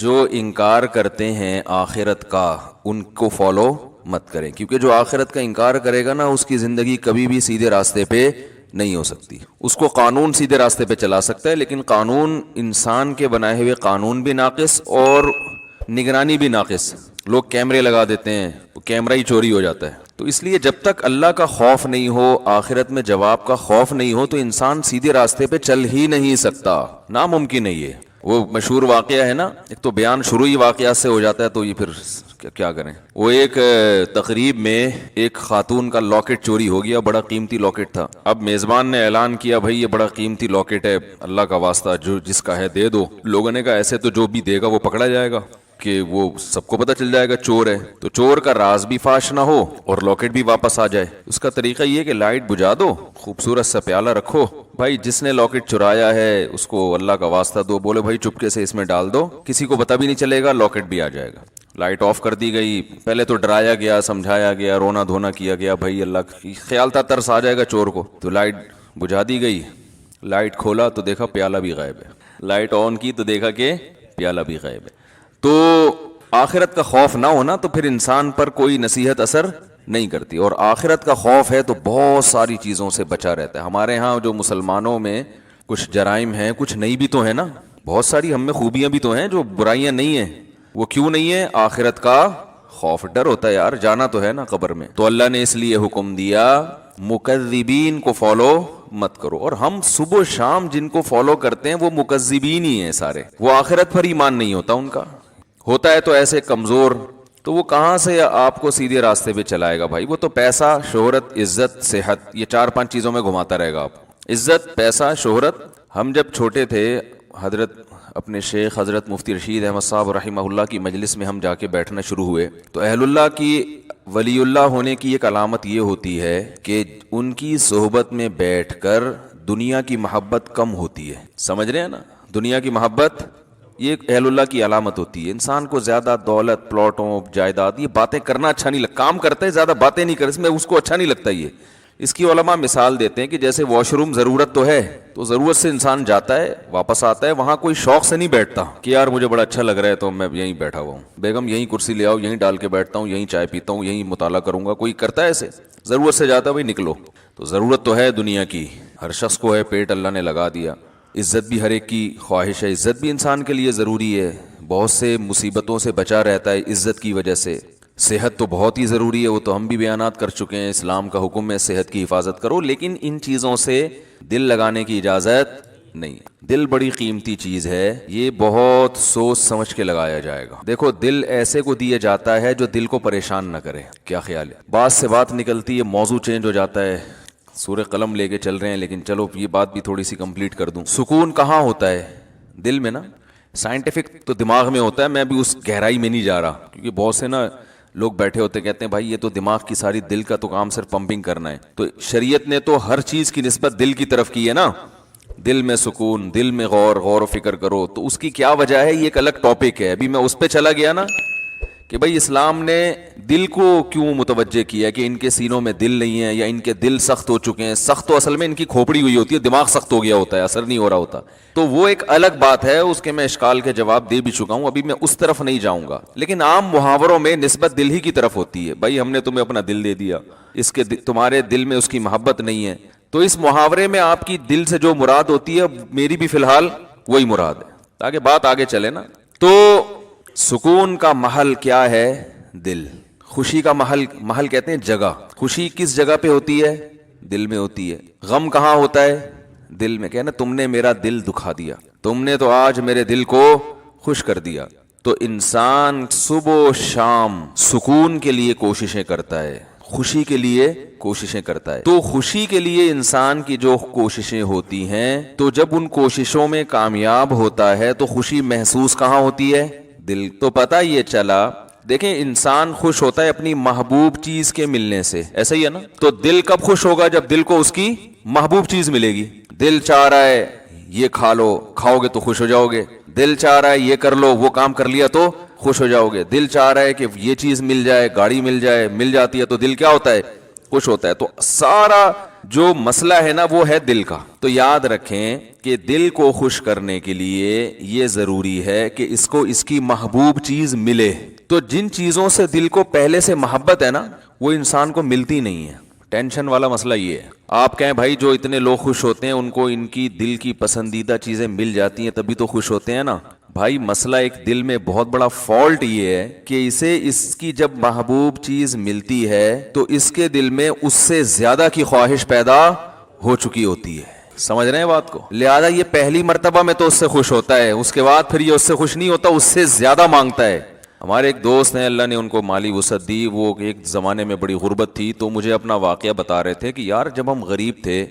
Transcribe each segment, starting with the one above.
جو انکار کرتے ہیں آخرت کا ان کو فالو مت کریں، کیونکہ جو آخرت کا انکار کرے گا نا اس کی زندگی کبھی بھی سیدھے راستے پہ نہیں ہو سکتی۔ اس کو قانون سیدھے راستے پہ چلا سکتا ہے، لیکن قانون، انسان کے بنائے ہوئے قانون بھی ناقص اور نگرانی بھی ناقص۔ لوگ کیمرے لگا دیتے ہیں، وہ کیمرہ ہی چوری ہو جاتا ہے۔ تو اس لیے جب تک اللہ کا خوف نہیں ہو، آخرت میں جواب کا خوف نہیں ہو، تو انسان سیدھے راستے پہ چل ہی نہیں سکتا، ناممکن ہے یہ۔ وہ مشہور واقعہ ہے نا، ایک تو بیان شروع ہی واقعات سے ہو جاتا ہے، تو یہ پھر کیا کریں۔ وہ ایک تقریب میں ایک خاتون کا لاکٹ چوری ہو گیا، بڑا قیمتی لاکٹ تھا۔ اب میزبان نے اعلان کیا، بھائی یہ بڑا قیمتی لاکٹ ہے، اللہ کا واسطہ جو جس کا ہے دے دو۔ لوگوں نے کہا ایسے تو جو بھی دے گا وہ پکڑا جائے گا، کہ وہ سب کو پتہ چل جائے گا چور ہے، تو چور کا راز بھی فاش نہ ہو اور لاکٹ بھی واپس آ جائے۔ اس کا طریقہ یہ کہ لائٹ بجھا دو، خوبصورت سا پیالہ رکھو، بھائی جس نے لاکٹ چرایا ہے اس کو اللہ کا واسطہ دو، بولے بھائی چپکے سے اس میں ڈال دو، کسی کو پتہ بھی نہیں چلے گا، لاکٹ بھی آ جائے گا۔ لائٹ آف کر دی گئی، پہلے تو ڈرایا گیا، سمجھایا گیا، رونا دھونا کیا گیا، بھائی اللہ خیال تھا ترس آ جائے گا چور کو، تو لائٹ بجھا دی گئی۔ لائٹ کھولا تو دیکھا پیالہ بھی غائب ہے، لائٹ آن کی تو دیکھا کہ پیالہ بھی غائب ہے۔ تو آخرت کا خوف نہ ہونا تو پھر انسان پر کوئی نصیحت اثر نہیں کرتی، اور آخرت کا خوف ہے تو بہت ساری چیزوں سے بچا رہتا ہے۔ ہمارے ہاں جو مسلمانوں میں کچھ جرائم ہیں، کچھ نہیں بھی تو ہیں نا، بہت ساری ہم میں خوبیاں بھی تو ہیں، جو برائیاں نہیں ہیں۔ وہ کیوں نہیں ہے؟ آخرت کا خوف، ڈر ہوتا ہے یار، جانا تو ہے نا قبر میں۔ تو اللہ نے اس لیے حکم دیا مکذبین کو فالو مت کرو، اور ہم صبح و شام جن کو فالو کرتے ہیں وہ مکذبین ہی ہیں سارے، وہ آخرت پر ایمان نہیں ہوتا ان کا، ہوتا ہے تو ایسے کمزور، تو وہ کہاں سے آپ کو سیدھے راستے پہ چلائے گا بھائی؟ وہ تو پیسہ، شہرت، عزت، صحت، یہ 4-5 چیزوں میں گھماتا رہے گا آپ۔ عزت، پیسہ، شہرت۔ ہم جب چھوٹے تھے، حضرت اپنے شیخ حضرت مفتی رشید احمد صاحب رحمہ اللہ کی مجلس میں ہم جا کے بیٹھنا شروع ہوئے، تو اہل اللہ کی، ولی اللہ ہونے کی ایک علامت یہ ہوتی ہے کہ ان کی صحبت میں بیٹھ کر دنیا کی محبت کم ہوتی ہے۔ سمجھ رہے ہیں نا؟ دنیا کی محبت یہ اہل اللہ کی علامت ہوتی ہے۔ انسان کو زیادہ دولت، پلاٹوں، جائیداد، یہ باتیں کرنا اچھا نہیں لگتا، کام کرتا ہے زیادہ باتیں نہیں کرتا، اس میں اس کو اچھا نہیں لگتا۔ یہ اس کی علماء مثال دیتے ہیں کہ جیسے واش روم ضرورت تو ہے، تو ضرورت سے انسان جاتا ہے واپس آتا ہے، وہاں کوئی شوق سے نہیں بیٹھتا کہ یار مجھے بڑا اچھا لگ رہا ہے تو میں یہیں بیٹھا ہوا ہوں، بیگم یہیں کرسی لے آؤ، یہیں ڈال کے بیٹھتا ہوں، یہیں چائے پیتا ہوں، یہیں مطالعہ کروں گا۔ کوئی کرتا ہے ایسے؟ ضرورت سے جاتا ہے، بھائی نکلو۔ تو ضرورت تو ہے دنیا کی، ہر شخص کو ہے، پیٹ اللہ نے لگا دیا۔ عزت بھی ہر ایک کی خواہش ہے، عزت بھی انسان کے لیے ضروری ہے، بہت سے مصیبتوں سے بچا رہتا ہے عزت کی وجہ سے۔ صحت تو بہت ہی ضروری ہے، وہ تو ہم بھی بیانات کر چکے ہیں، اسلام کا حکم ہے صحت کی حفاظت کرو، لیکن ان چیزوں سے دل لگانے کی اجازت نہیں۔ دل بڑی قیمتی چیز ہے، یہ بہت سوچ سمجھ کے لگایا جائے گا۔ دیکھو دل ایسے کو دیا جاتا ہے جو دل کو پریشان نہ کرے۔ کیا خیال ہے؟ بات سے بات نکلتی ہے، موضوع چینج ہو جاتا ہے، سورہ قلم لے کے چل رہے ہیں، لیکن چلو یہ بات بھی تھوڑی سی کمپلیٹ کر دوں۔ سکون کہاں ہوتا ہے؟ دل میں نا۔ سائنٹیفک تو دماغ میں ہوتا ہے، میں بھی اس گہرائی میں نہیں جا رہا، کیونکہ بہت سے نا لوگ بیٹھے ہوتے کہتے ہیں بھائی یہ تو دماغ کی ساری، دل کا تو کام صرف پمپنگ کرنا ہے۔ تو شریعت نے تو ہر چیز کی نسبت دل کی طرف کی ہے نا، دل میں سکون، دل میں غور و فکر کرو، تو اس کی کیا وجہ ہے یہ ایک الگ ٹاپک ہے۔ ابھی میں اس پہ چلا گیا نا کہ بھائی اسلام نے دل کو کیوں متوجہ کیا کہ ان کے سینوں میں دل نہیں ہے، یا ان کے دل سخت ہو چکے ہیں۔ سخت تو اصل میں ان کی کھوپڑی ہوئی ہوتی ہے، دماغ سخت ہو گیا ہوتا ہے، اثر نہیں ہو رہا ہوتا، تو وہ ایک الگ بات ہے، اس کے میں اشکال کے جواب دے بھی چکا ہوں، ابھی میں اس طرف نہیں جاؤں گا۔ لیکن عام محاوروں میں نسبت دل ہی کی طرف ہوتی ہے، بھائی ہم نے تمہیں اپنا دل دے دیا، اس کے تمہارے دل میں اس کی محبت نہیں ہے، تو اس محاورے میں آپ کی دل سے جو مراد ہوتی ہے، میری بھی فی الحال وہی مراد ہے، تاکہ بات آگے چلے نا۔ تو سکون کا محل کیا ہے؟ دل۔ خوشی کا محل کہتے ہیں جگہ۔ خوشی کس جگہ پہ ہوتی ہے؟ دل میں ہوتی ہے۔ غم کہاں ہوتا ہے؟ دل میں۔ کہنا تم نے میرا دل دکھا دیا، تم نے تو آج میرے دل کو خوش کر دیا۔ تو انسان صبح و شام سکون کے لیے کوششیں کرتا ہے، خوشی کے لیے کوششیں کرتا ہے۔ تو خوشی کے لیے انسان کی جو کوششیں ہوتی ہیں، تو جب ان کوششوں میں کامیاب ہوتا ہے تو خوشی محسوس کہاں ہوتی ہے؟ دل۔ تو پتہ یہ چلا، دیکھیں انسان خوش ہوتا ہے اپنی محبوب چیز کے ملنے سے، ایسا ہی ہے نا؟ تو دل کب خوش ہوگا؟ جب دل کو اس کی محبوب چیز ملے گی۔ دل چاہ رہا ہے یہ کھا لو، کھاؤ گے تو خوش ہو جاؤ گے۔ دل چاہ رہا ہے یہ کر لو، وہ کام کر لیا تو خوش ہو جاؤ گے۔ دل چاہ رہا ہے کہ یہ چیز مل جائے، گاڑی مل جائے، مل جاتی ہے تو دل کیا ہوتا ہے؟ خوش ہوتا ہے. تو سارا جو مسئلہ ہے نا وہ ہے دل کا. تو یاد رکھیں کہ دل کو خوش کرنے کے لیے یہ ضروری ہے کہ اس کو اس کی محبوب چیز ملے. تو جن چیزوں سے دل کو پہلے سے محبت ہے نا وہ انسان کو ملتی نہیں ہے. ٹینشن والا مسئلہ یہ ہے. آپ کہیں بھائی جو اتنے لوگ خوش ہوتے ہیں ان کو ان کی دل کی پسندیدہ چیزیں مل جاتی ہیں تبھی تو خوش ہوتے ہیں نا. بھائی مسئلہ ایک دل میں بہت بڑا فالٹ یہ ہے کہ اسے اس کی جب محبوب چیز ملتی ہے تو اس کے دل میں اس سے زیادہ کی خواہش پیدا ہو چکی ہوتی ہے. سمجھ رہے ہیں بات کو؟ لہذا یہ پہلی مرتبہ میں تو اس سے خوش ہوتا ہے, اس کے بعد پھر یہ اس سے خوش نہیں ہوتا, اس سے زیادہ مانگتا ہے. ہمارے ایک دوست ہیں, اللہ نے ان کو مالی وسعت دی, وہ ایک زمانے میں بڑی غربت تھی, تو مجھے اپنا واقعہ بتا رہے تھے کہ یار جب ہم غریب تھے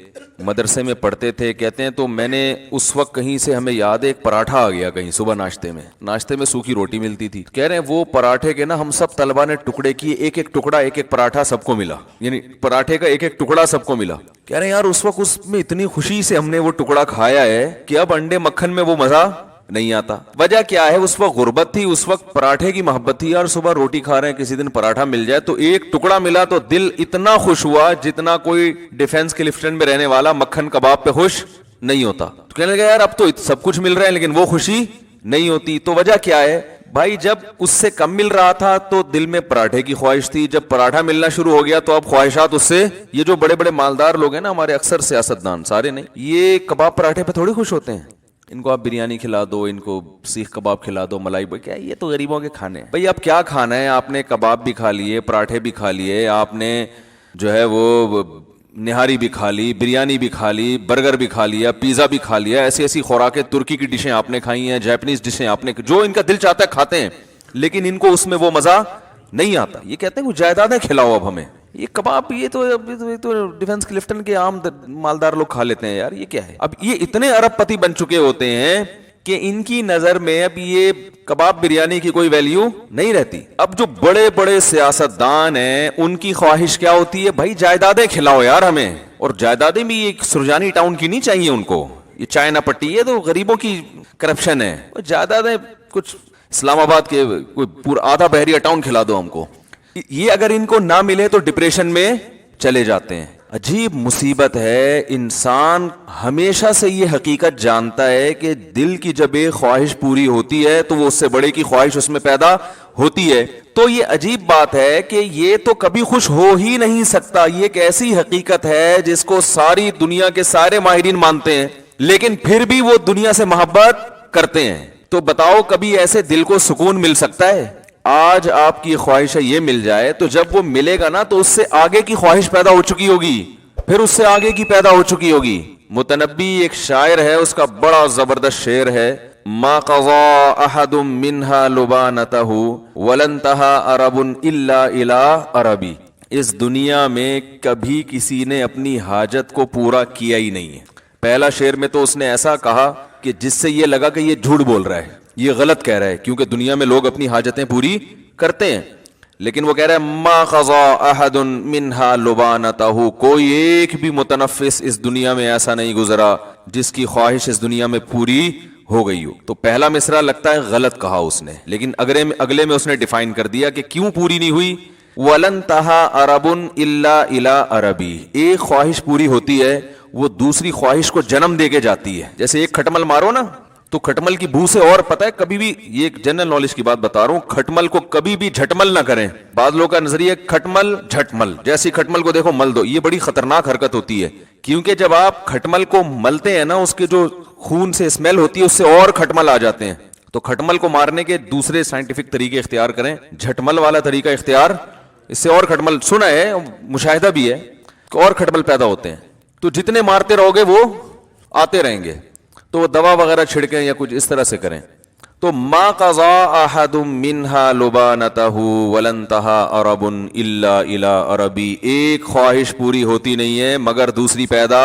مدرسے میں پڑھتے تھے, کہتے ہیں تو میں نے اس وقت کہیں سے ہمیں یاد ہے ایک پراٹھا آ گیا کہیں صبح ناشتے میں سوکھی روٹی ملتی تھی. کہہ رہے ہیں وہ پراٹھے کے نا ہم سب طلبا نے ٹکڑے کیے, ایک ایک ٹکڑا ایک ایک پراٹھا سب کو ملا, یعنی پراٹھے کا ایک ایک ٹکڑا سب کو ملا. کہہ رہے ہیں یار اس وقت اس میں اتنی خوشی سے ہم نے وہ ٹکڑا کھایا ہے کہ اب انڈے مکھن میں وہ مزہ نہیں آتا. وجہ کیا ہے؟ اس وقت غربت تھی, اس وقت پراٹھے کی محبت تھی. یار صبح روٹی کھا رہے ہیں, کسی دن پراٹھا مل جائے تو ایک ٹکڑا ملا تو دل اتنا خوش ہوا جتنا کوئی ڈیفنس کلفٹن میں رہنے والا مکھن کباب پہ خوش نہیں ہوتا. تو کہنے لگا یار اب تو سب کچھ مل رہا ہے لیکن وہ خوشی نہیں ہوتی. تو وجہ کیا ہے بھائی؟ جب اس سے کم مل رہا تھا تو دل میں پراٹھے کی خواہش تھی, جب پراٹھا ملنا شروع ہو گیا تو اب خواہشات اس سے. یہ جو بڑے بڑے مالدار لوگ ہیں نا ہمارے, اکثر سیاستدان, سارے نہیں, یہ کباب پراٹھے پہ تھوڑی خوش ہوتے ہیں. ان کو آپ بریانی کھلا دو, ان کو سیخ کباب کھلا دو, ملائی بھائی, کیا یہ تو غریبوں کے کھانے ہیں. بھائی اب کیا کھانا ہے؟ آپ نے کباب بھی کھا لیے, پراٹھے بھی کھا لیے, آپ نے جو ہے وہ نہاری بھی کھا لی, بریانی بھی کھا لی, برگر بھی کھا لیا, پیزا بھی کھا لیا, ایسی ایسی خوراکیں, ترکی کی ڈشیں آپ نے کھائی ہیں, جاپنیز ڈشیں آپ نے, جو ان کا دل چاہتا ہے کھاتے ہیں, لیکن ان کو اس میں وہ مزہ نہیں آتا. یہ کہتے ہیں وہ جائیدادیں کھلاؤ اب ہمیں, یہ کباب یہ تو ڈیفنس کلفٹن کے عام مالدار لوگ کھا لیتے ہیں. یار یہ کیا ہے؟ اب یہ اتنے ارب پتی بن چکے ہوتے ہیں کہ ان کی نظر میں اب یہ کباب بریانی کی کوئی ویلیو نہیں رہتی. اب جو بڑے بڑے سیاستدان ہیں ان کی خواہش کیا ہوتی ہے؟ بھائی جائیدادیں کھلاؤ یار ہمیں. اور جائیدادیں بھی ایک سرجانی ٹاؤن کی نہیں چاہیے ان کو, یہ چائنا پٹی ہے تو غریبوں کی کرپشن ہے. جائیدادیں کچھ اسلام آباد کے کوئی پورا آدھا بحریہ ٹاؤن کھلا دو ہم کو. یہ اگر ان کو نہ ملے تو ڈپریشن میں چلے جاتے ہیں. عجیب مصیبت ہے. انسان ہمیشہ سے یہ حقیقت جانتا ہے کہ دل کی جب ایک خواہش پوری ہوتی ہے تو وہ اس سے بڑے کی خواہش اس میں پیدا ہوتی ہے. تو یہ عجیب بات ہے کہ یہ تو کبھی خوش ہو ہی نہیں سکتا. یہ ایک ایسی حقیقت ہے جس کو ساری دنیا کے سارے ماہرین مانتے ہیں, لیکن پھر بھی وہ دنیا سے محبت کرتے ہیں. تو بتاؤ کبھی ایسے دل کو سکون مل سکتا ہے؟ آج آپ کی خواہش یہ مل جائے تو جب وہ ملے گا نا تو اس سے آگے کی خواہش پیدا ہو چکی ہوگی, پھر اس سے آگے کی پیدا ہو چکی ہوگی. متنبی ایک شاعر ہے, اس کا بڑا زبردست شعر ہے, ما قضا احد منها لبانته ولن انتهى عرب الا الى عربی. اس دنیا میں کبھی کسی نے اپنی حاجت کو پورا کیا ہی نہیں ہے. پہلا شعر میں تو اس نے ایسا کہا کہ جس سے یہ لگا کہ یہ جھوٹ بول رہا ہے, یہ غلط کہہ رہا ہے, کیونکہ دنیا میں لوگ اپنی حاجتیں پوری کرتے ہیں. لیکن وہ کہہ رہا ہے ما قضا احد منها لبانته, کوئی ایک بھی متنفس اس دنیا میں ایسا نہیں گزرا جس کی خواہش اس دنیا میں پوری ہو گئی ہو. تو پہلا مصرع لگتا ہے غلط کہا اس نے, لیکن اگلے میں اس نے ڈیفائن کر دیا کہ کیوں پوری نہیں ہوئی. وَلَن تَهَا عَرَبٌ إِلَّا إِلَىٰ عَرَبِي. ایک خواہش پوری ہوتی ہے وہ دوسری خواہش کو جنم دے کے جاتی ہے. جیسے ایک کھٹمل مارو نا تو کھٹمل کی بو سے, اور پتہ ہے کبھی بھی, یہ ایک جنرل نالج کی بات بتا رہا ہوں, کھٹمل کو کبھی بھی جھٹمل نہ کریں. بعض لوگوں کا نظریہ کھٹمل جھٹمل, جیسی کھٹمل کو دیکھو مل دو, یہ بڑی خطرناک حرکت ہوتی ہے. کیونکہ جب آپ کھٹمل کو ملتے ہیں نا اس کے جو خون سے اسمیل ہوتی ہے اس سے اور کھٹمل آ جاتے ہیں. تو کھٹمل کو مارنے کے دوسرے سائنٹیفک طریقے اختیار کریں, جھٹمل والا طریقہ اختیار, اس سے اور کھٹمل, سنا ہے مشاہدہ بھی ہے کہ اور کھٹمل پیدا ہوتے ہیں. تو جتنے مارتے رہو گے وہ آتے رہیں گے. تو وہ دوا وغیرہ چھڑکیں یا کچھ اس طرح سے کریں. تو ما قضا احد منها لبانته ولن انتهى عرب الا الى عربی. ایک خواہش پوری ہوتی نہیں ہے مگر دوسری پیدا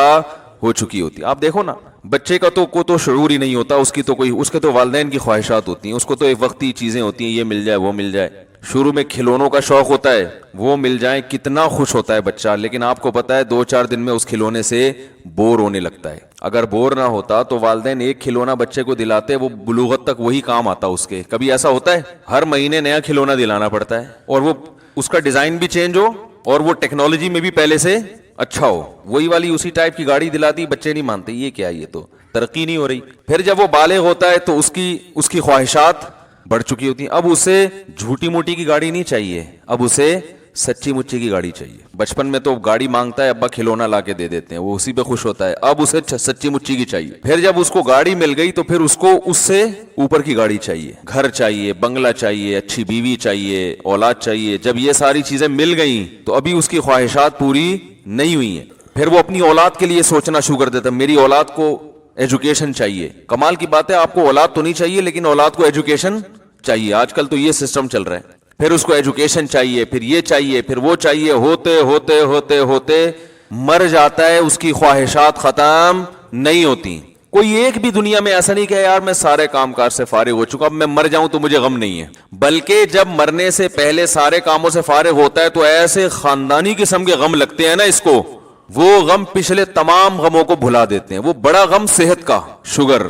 ہو چکی ہوتی. آپ دیکھو نا بچے کا تو شعور ہی نہیں ہوتا, اس کے تو والدین کی خواہشات ہوتی ہیں, اس کو تو ایک وقتی چیزیں ہوتی ہیں, یہ مل جائے وہ مل جائے. شروع میں کھلونوں کا شوق ہوتا ہے, وہ مل جائیں کتنا خوش ہوتا ہے بچہ, لیکن آپ کو پتا ہے 2-4 دن میں اس کھلونے سے بور ہونے لگتا ہے. اگر بور نہ ہوتا تو والدین ایک کھلونا بچے کو دلاتے, وہ بلوغت تک وہی کام آتا اس کے. کبھی ایسا ہوتا ہے ہر مہینے نیا کھلونا دلانا پڑتا ہے, اور وہ اس کا ڈیزائن بھی چینج ہو اور وہ ٹیکنالوجی میں بھی پہلے سے اچھا ہو. وہی والی اسی ٹائپ کی گاڑی دلا دی, بچے نہیں مانتے, یہ کیا, یہ تو ترقی نہیں ہو رہی. پھر جب وہ بالغ ہوتا ہے تو اس کی خواہشات بڑھ چکی ہوتی ہیں. اب اسے جھوٹی موٹی کی گاڑی نہیں چاہیے, اب اسے سچی مچی کی گاڑی چاہیے. بچپن میں تو گاڑی مانگتا ہے, ابا کھلونا لا کے دے دیتے ہیں, وہ اسی پہ خوش ہوتا ہے. اب اسے سچی مچی کی چاہیے. پھر جب اس کو گاڑی مل گئی تو پھر اس کو اس سے اوپر کی گاڑی چاہیے, گھر چاہیے, بنگلہ چاہیے, اچھی بیوی چاہیے, اولاد چاہیے. جب یہ ساری چیزیں مل گئیں تو ابھی اس کی خواہشات پوری نہیں ہوئی ہیں. پھر وہ اپنی اولاد کے لیے سوچنا شروع کر دیتا ہے, میری اولاد کو ایجوکیشن چاہیے. کمال کی بات ہے, آپ کو اولاد تو نہیں چاہیے لیکن اولاد کو ایجوکیشن چاہیے. آج کل تو یہ سسٹم چل رہا ہے. پھر اس کو ایجوکیشن چاہیے, پھر یہ چاہیے, پھر وہ چاہیے. ہوتے ہوتے ہوتے ہوتے مر جاتا ہے, اس کی خواہشات ختم نہیں ہوتی. کوئی ایک بھی دنیا میں ایسا نہیں کہ یار میں سارے کام کاج سے فارغ ہو چکا, اب میں مر جاؤں تو مجھے غم نہیں ہے. بلکہ جب مرنے سے پہلے سارے کاموں سے فارغ ہوتا ہے تو ایسے خاندانی قسم کے غم لگتے ہیں نا اس کو, وہ غم پچھلے تمام غموں کو بھلا دیتے ہیں. وہ بڑا غم صحت کا, شوگر,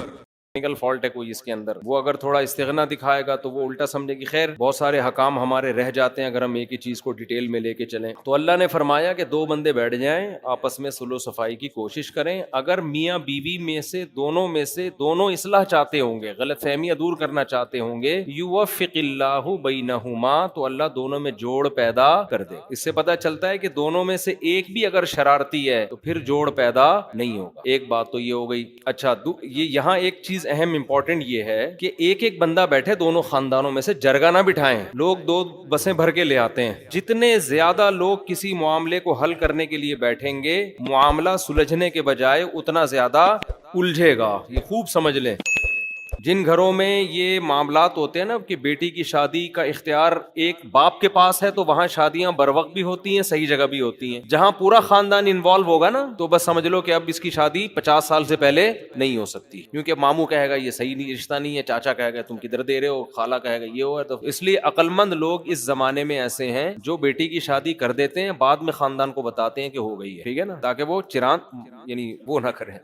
فالٹ ہے کوئی اس کے اندر, وہ اگر تھوڑا استغنا دکھائے گا تو وہ الٹا سمجھے گی. خیر بہت سارے حکام ہمارے رہ جاتے ہیں اگر ہم ایک ہی چیز کو ڈیٹیل میں لے کے چلیں. تو اللہ نے فرمایا کہ دو بندے بیٹھ جائیں, آپس میں صلح و صفائی کی کوشش کریں. اگر میاں بیوی میں سے دونوں اصلاح چاہتے ہوں گے, غلط فہمیاں دور کرنا چاہتے ہوں گے, یوفق اللہ بینہما, تو اللہ دونوں میں جوڑ پیدا کر دے. اس سے پتہ چلتا ہے کہ دونوں میں سے ایک بھی اگر شرارتی ہے تو پھر جوڑ پیدا نہیں ہوگا. ایک بات تو یہ ہو گئی. اچھا یہ یہاں ایک چیز اہم امپورٹنٹ یہ ہے کہ ایک بندہ بیٹھے, دونوں خاندانوں میں سے جرگہ نہ بٹھائیں. لوگ 2 بسیں بھر کے لے آتے ہیں. جتنے زیادہ لوگ کسی معاملے کو حل کرنے کے لیے بیٹھیں گے, معاملہ سلجھنے کے بجائے اتنا زیادہ الجھے گا. یہ خوب سمجھ لیں. جن گھروں میں یہ معاملات ہوتے ہیں نا کہ بیٹی کی شادی کا اختیار ایک باپ کے پاس ہے, تو وہاں شادیاں بر وقت بھی ہوتی ہیں, صحیح جگہ بھی ہوتی ہیں. جہاں پورا خاندان انوالو ہوگا نا تو بس سمجھ لو کہ اب اس کی شادی 50 سال سے پہلے نہیں ہو سکتی, کیونکہ ماموں کہے گا یہ صحیح نہیں, رشتہ نہیں ہے, چاچا کہے گا تم کدھر دے رہے ہو, خالہ کہے گا یہ ہو ہے. تو اس لیے عقل مند لوگ اس زمانے میں ایسے ہیں جو بیٹی کی شادی کر دیتے ہیں, بعد میں خاندان کو بتاتے ہیں کہ ہو گئی ہے, ٹھیک ہے نا, تاکہ وہ چراند یعنی وہ نہ کریں.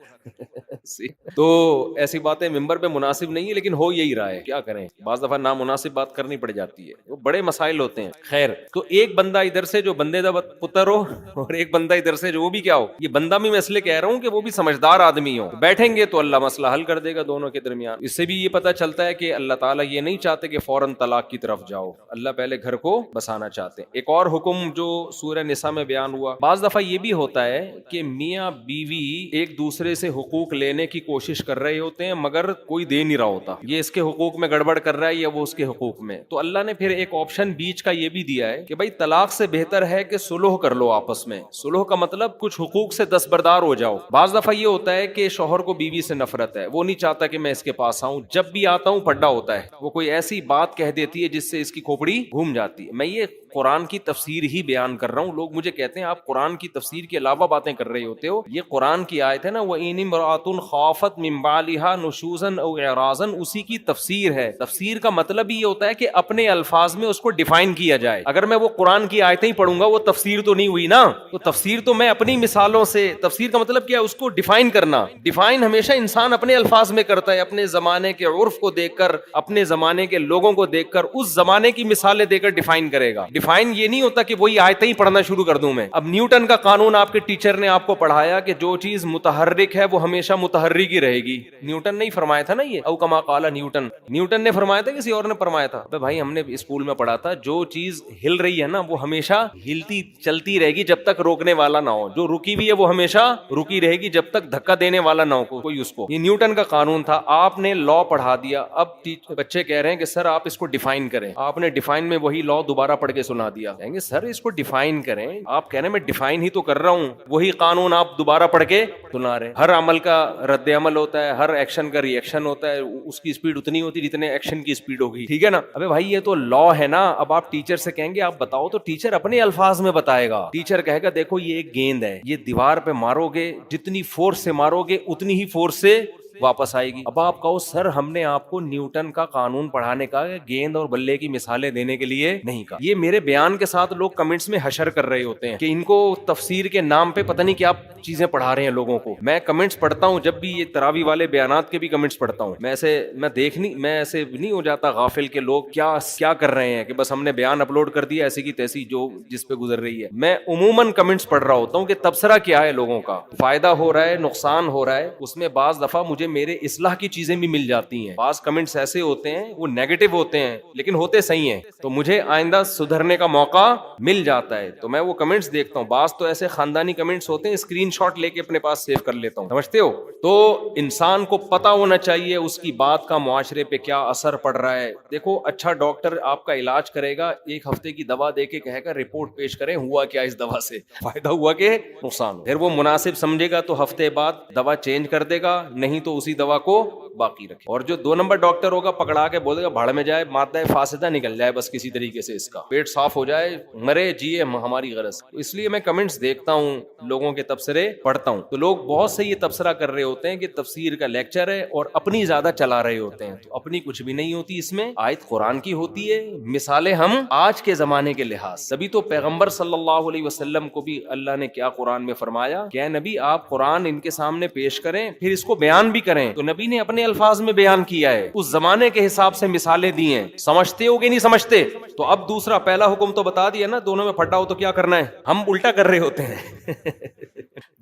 تو ایسی باتیں ممبر پہ مناسب نہیں ہے, لیکن ہو یہی رہا ہے, کیا کریں, بعض دفعہ نامناسب بات کرنی پڑ جاتی ہے, وہ بڑے مسائل ہوتے ہیں. خیر, تو ایک بندہ ادھر سے جو بندے دا پتر ہو اور ایک بندہ ادھر سے جو وہ بھی کیا ہو, یہ بندہ بھی میں اس لیے کہہ رہا ہوں کہ وہ بھی سمجھدار آدمی ہو. بیٹھیں گے تو اللہ مسئلہ حل کر دے گا دونوں کے درمیان. اس سے بھی یہ پتہ چلتا ہے کہ اللہ تعالیٰ یہ نہیں چاہتے کہ فوراً طلاق کی طرف جاؤ, اللہ پہلے گھر کو بسانا چاہتے ہیں. ایک اور حکم جو سورہ نساء میں بیان ہوا, بعض دفعہ یہ بھی ہوتا ہے کہ میاں بیوی ایک دوسرے سے حقوق لینے کی کوشش کر رہے ہوتے ہیں مگر کوئی دے نہیں رہا ہوتا, یہ اس کے حقوق میں گڑبڑ کر رہا ہے یا وہ اس کے حقوق میں. تو اللہ نے پھر ایک آپشن بیچ کا یہ بھی دیا ہے کہ بھائی طلاق سے بہتر ہے کہ صلح کر لو آپس میں. صلح کا مطلب کچھ حقوق سے دستبردار ہو جاؤ. بعض دفعہ یہ ہوتا ہے کہ شوہر کو بیوی سے نفرت ہے, وہ نہیں چاہتا کہ میں اس کے پاس آؤں, جب بھی آتا ہوں پڈا ہوتا ہے, وہ کوئی ایسی بات کہہ دیتی ہے جس سے اس کی کھوپڑی گھوم جاتی ہے. میں یہ قرآن کی تفسیر ہی بیان کر رہا ہوں. لوگ مجھے کہتے ہیں آپ قرآن کی تفسیر کے علاوہ باتیں کر رہے ہوتے ہو. یہ قرآن کی آیت ہے نا, وَإِنِ امْرَأَةٌ خَافَتْ مِنْ بَعْلِهَا نُشُوزًا أَوْ إِعْرَاضًا, اسی کی تفسیر ہے. تفسیر کا مطلب یہ ہوتا ہے کہ اپنے الفاظ میں اس کو ڈیفائن کیا جائے. اگر میں وہ قرآن کی آیتیں ہی پڑھوں گا وہ تفسیر تو نہیں ہوئی نا. تو تفسیر تو میں اپنی مثالوں سے, تفسیر کا مطلب کیا ہے, اس کو ڈیفائن کرنا. ڈیفائن ہمیشہ انسان اپنے الفاظ میں کرتا ہے, اپنے زمانے کے عرف کو دیکھ کر, اپنے زمانے کے لوگوں کو دیکھ کر, اس زمانے کی مثالیں دے کر ڈیفائن کرے گا. ڈیفائن یہ نہیں ہوتا کہ وہی آیتیں ہی پڑھنا شروع کر دوں میں. اب نیوٹن کا قانون آپ کے ٹیچر نے آپ کو پڑھایا کہ جو چیز متحرک ہے وہ ہمیشہ متحرک ہی رہے گی. نیوٹن نے ہی فرمایا تھا نا یہ, او کما قال نیوٹن. نیوٹن نے فرمایا تھا کسی اور نے فرمایا تھا؟ بھائی ہم نے اسکول میں پڑھا تھا جو چیز ہل رہی ہے نا وہ ہمیشہ ہلتی چلتی رہے گی جب تک روکنے والا نہ ہو, جو رکی ہوئی ہے وہ ہمیشہ رکی رہے گی جب تک دھکا دینے والا نہ ہو کوئی اس کو. یہ نیوٹن کا قانون تھا. آپ نے لا پڑھا دیا, اب بچے کہہ رہے ہیں کہ سر آپ اس کو ڈیفائن کریں. آپ نے ڈیفائن میں وہی لا دوبارہ پڑھ کے سنا دیا. کہیں گے سر اس کو ڈیفائن کریں. آپ کہہ رہے ہیں میں ڈیفائن ہی تو کر رہا ہوں, وہی قانون آپ دوبارہ پڑھ کے سنا رہے ہیں. ہر عمل کا رد عمل ہوتا ہے, ہر ایکشن کا ری ایکشن ہوتا ہے, اس کی اسپیڈ اتنی ہوتی جتنے ایکشن کی اسپیڈ ہوگی, ٹھیک ہے نا. ابے بھائی یہ تو لا ہے نا. اب آپ ٹیچر سے کہیں گے آپ بتاؤ, تو ٹیچر اپنے الفاظ میں بتائے گا. ٹیچر کہے گا دیکھو یہ ایک گیند ہے, یہ دیوار پہ مارو گے, جتنی فورس سے مارو گے اتنی ہی فورس سے واپس آئے گی. اب آپ کہو سر ہم نے آپ کو نیوٹن کا قانون پڑھانے کا گیند اور بلے کی مثالیں دینے کے لیے نہیں کہا. یہ میرے بیان کے ساتھ لوگ کمنٹس میں حشر کر رہے ہوتے ہیں کہ ان کو تفسیر کے نام پہ پتہ نہیں کیا چیزیں پڑھا رہے ہیں لوگوں کو. میں کمنٹس پڑھتا ہوں, جب بھی یہ تراوی والے بیانات کے بھی کمنٹس پڑھتا ہوں, میں ایسے نہیں ہو جاتا غافل کہ لوگ کیا کر رہے ہیں کہ بس ہم نے بیان اپلوڈ کر دیا ایسی کی تیسی جو جس پہ گزر رہی ہے. میں عموماً کمنٹس پڑھ رہا ہوتا ہوں کہ تبصرہ کیا ہے, لوگوں کا فائدہ ہو رہا ہے, نقصان ہو رہا ہے. اس میں بعض دفعہ مجھے میرے اصلاح کی چیزیں بھی مل جاتی ہیں. بعض کمنٹس ایسے ہوتے ہیں وہ نیگیٹو ہوتے ہیں لیکن ہوتے صحیح ہیں, تو مجھے آئندہ سدھرنے کا موقع مل جاتا ہے, تو میں وہ کمنٹس دیکھتا ہوں. بعض تو ایسے خاندانی کمنٹس ہوتے ہیں اسکرین شاٹ لے کے اپنے پاس سیو کر لیتا ہوں, سمجھتے ہو. تو انسان کو پتا ہونا چاہیے اس کی بات کا معاشرے پہ کیا اثر پڑ رہا ہے. دیکھو اچھا ڈاکٹر آپ کا علاج کرے گا, ایک ہفتے کی دوا دے کے کہے گا رپورٹ پیش کریں ہوا کیا اس دوا سے, فائدہ ہوا کہ نقصان. پھر وہ مناسب سمجھے گا تو ہفتے بعد دوا چینج کر دے گا, نہیں تو اسی دوا کو باقی رکھے. اور جو 2 نمبر ڈاکٹر ہوگا پکڑا کے بولے گا بھاڑ میں جائے, مادہ فاسدہ نکل جائے بس کسی طریقے سے, اس کا پیٹ صاف ہو جائے, مرے جیے ہماری غرض. اس لیے میں کمنٹس دیکھتا ہوں, لوگوں کے تبصرے پڑھتا ہوں, تو لوگ بہت سے یہ تبصرہ کر رہے ہوتے ہیں کہ تفسیر کا لیکچر ہے اور اپنی زیادہ چلا رہے ہوتے ہیں. تو اپنی کچھ بھی نہیں ہوتی, اس میں آیت قرآن کی ہوتی ہے, مثالیں ہم آج کے زمانے کے لحاظ. تبھی تو پیغمبر صلی اللہ علیہ وسلم کو بھی اللہ نے کیا قرآن میں فرمایا کہ اے نبی آپ قرآن ان کے سامنے پیش کریں پھر اس کو بیان بھی کریں. تو نبی نے اپنے الفاظ میں بیان کیا ہے, اس زمانے کے حساب سے مثالیں دی ہیں. سمجھتے ہو کہ نہیں سمجھتے؟ تو اب دوسرا پہلا حکم تو بتا دیا نا, دونوں میں پھٹا ہو تو کیا کرنا ہے, ہم الٹا کر رہے ہوتے ہیں.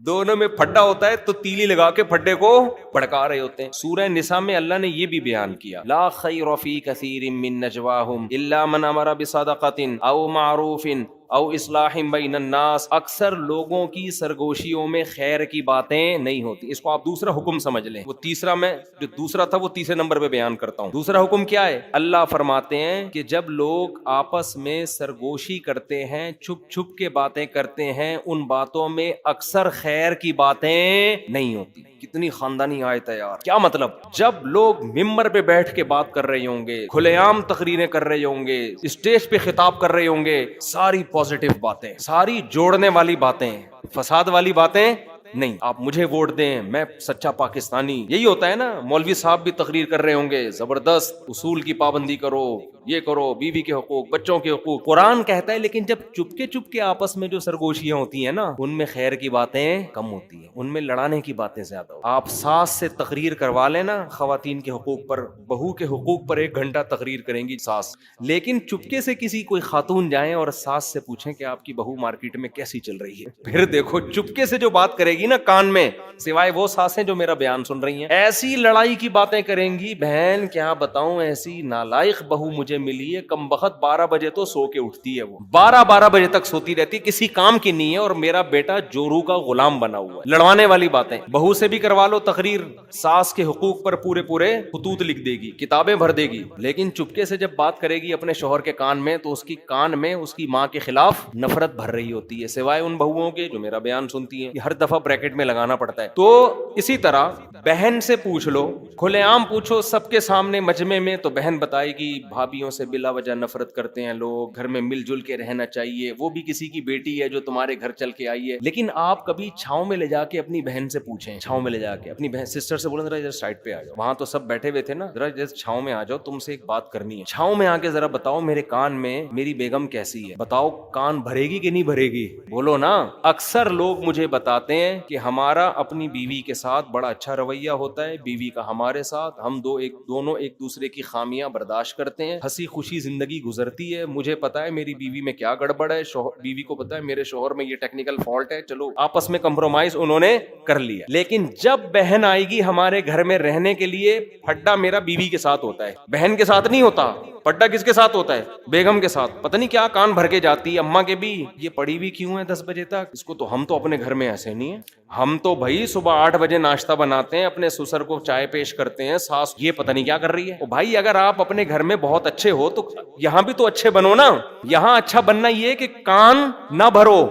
دونوں میں پھڈا ہوتا ہے تو تیلی لگا کے پھڈے کو بھڑکا رہے ہوتے ہیں. سورہ نساء میں اللہ نے یہ بھی بیان کیا, لا خیر فی کثیر من نجواہم الا من امر بصدقۃ او معروف او اصلاح بین الناس. اکثر لوگوں کی سرگوشیوں میں خیر کی باتیں نہیں ہوتی. اس کو آپ دوسرا حکم سمجھ لیں. وہ تیسرا, میں جو دوسرا تھا وہ تیسرے نمبر پہ بیان کرتا ہوں. دوسرا حکم کیا ہے؟ اللہ فرماتے ہیں کہ جب لوگ آپس میں سرگوشی کرتے ہیں, چھپ چھپ کے باتیں کرتے ہیں, ان باتوں میں اکثر خیر کی باتیں نہیں ہوتی. کتنی خاندانی آیت ہے یار. کیا مطلب؟ جب لوگ ممبر پہ بیٹھ کے بات کر رہے ہوں گے, کھلے عام تقریریں کر رہے ہوں گے, اسٹیج پہ خطاب کر رہے ہوں گے, ساری پازیٹیو باتیں, ساری جوڑنے والی باتیں, فساد والی باتیں نہیں. آپ مجھے ووٹ دیں, میں سچا پاکستانی, یہی ہوتا ہے نا. مولوی صاحب بھی تقریر کر رہے ہوں گے, زبردست اصول کی پابندی کرو, یہ کرو, بیوی کے حقوق, بچوں کے حقوق, قرآن کہتا ہے. لیکن جب چپ کے آپس میں جو سرگوشیاں ہوتی ہیں نا, ان میں خیر کی باتیں کم ہوتی ہیں, ان میں لڑانے کی باتیں زیادہ ہوتی ہیں. آپ ساس سے تقریر کروا لینا خواتین کے حقوق پر, بہو کے حقوق پر 1 گھنٹہ تقریر کریں گی ساس, لیکن چپکے سے کسی کوئی خاتون جائیں اور ساس سے پوچھیں کہ آپ کی بہو مارکیٹ میں کیسی چل رہی ہے, پھر دیکھو چپکے سے جو بات کرے گی نا کان میں, سوائے وہ ساسیں جو میرا بیان سن رہی ہیں, ایسی لڑائی کی باتیں کریں گی. بہن کیا بتاؤں, ایسی نالائق بہو مجھے ملی ہے, کم بخت 12 بجے تو سو کے اٹھتی ہے, وہ 12 بجے تک سوتی رہتی, کسی کام کی نہیں ہے, اور میرا بیٹا جورو کا غلام بنا ہوا ہے. لڑوانے والی باتیں. بہو سے بھی کروا لو تقریر, ساس کے حقوق پر پورے خطوط لکھ دے گی, کتابیں بھر دے گی, لیکن چپکے سے جب بات کرے گی اپنے شوہر کے کان میں تو اس کی کان میں اس کی ماں کے خلاف نفرت بھر رہی ہوتی ہے, سوائے ان بہوؤں کے جو میرا بیان سنتی ہیں. یہ ہر دفعہ بریکٹ میں لگانا پڑتا ہے. تو اسی طرح بہن سے پوچھ لو, کھلے عام پوچھو سب کے سامنے مجمع میں, تو بہن بتائے گی بھابھیوں سے بلا وجہ نفرت کرتے ہیں لوگ, گھر میں مل جل کے رہنا چاہیے, وہ بھی کسی کی بیٹی ہے جو تمہارے گھر چل کے آئی ہے. لیکن آپ کبھی چھاؤں میں لے جا کے اپنی بہن سے پوچھیں, چھاؤں میں لے جا کے اپنی بہن سسٹر سے بولیں ذرا ادھر سائڈ پہ آ جاؤ, وہاں تو سب بیٹھے ہوئے تھے نا, ذرا ادھر چھاؤں میں آ جاؤ, تم سے ایک بات کرنی ہے. چھاؤں میں آ کے ذرا بتاؤ میرے کان میں میری بیگم کیسی ہے, بتاؤ کان بھرے گی کہ نہیں بھرے گی, بولو نا. اکثر لوگ مجھے بتاتے ہیں کہ ہمارا اپنی بیوی کے ساتھ بڑا اچھا رویہ ہوتا ہے, بیوی کا ہمارے ساتھ, ہم دونوں ایک دوسرے کی خامیاں برداشت کرتے ہیں, ہنسی خوشی زندگی گزرتی ہے. مجھے پتا ہے میری بیوی میں کیا گڑبڑ ہے, بیوی کو پتا ہے میرے شوہر میں یہ ٹیکنیکل فالٹ ہے, چلو آپس میں کمپرومائز انہوں نے کر لیا. لیکن جب بہن آئے گی ہمارے گھر میں رہنے کے لیے, پھڈا میرا بیوی کے ساتھ ہوتا ہے, بہن کے ساتھ نہیں ہوتا. پڈا کس کے ساتھ ہوتا ہے؟ بیگم کے ساتھ. پتہ نہیں کیا کان بھر کے جاتی ہے, اماں کے بھی یہ پڑی بھی کیوں ہے 10 بجے تک, اس کو تو ہم تو اپنے گھر میں ایسے نہیں ہیں. ہم تو بھائی صبح 8 بجے ناشتہ بناتے ہیں, اپنے سسر کو چائے پیش کرتے ہیں, ساس یہ پتہ نہیں کیا کر رہی ہے. او بھائی اگر آپ اپنے گھر میں بہت اچھے ہو تو یہاں بھی تو اچھے بنو نا. یہاں اچھا بننا یہ کہ کان نہ بھرو,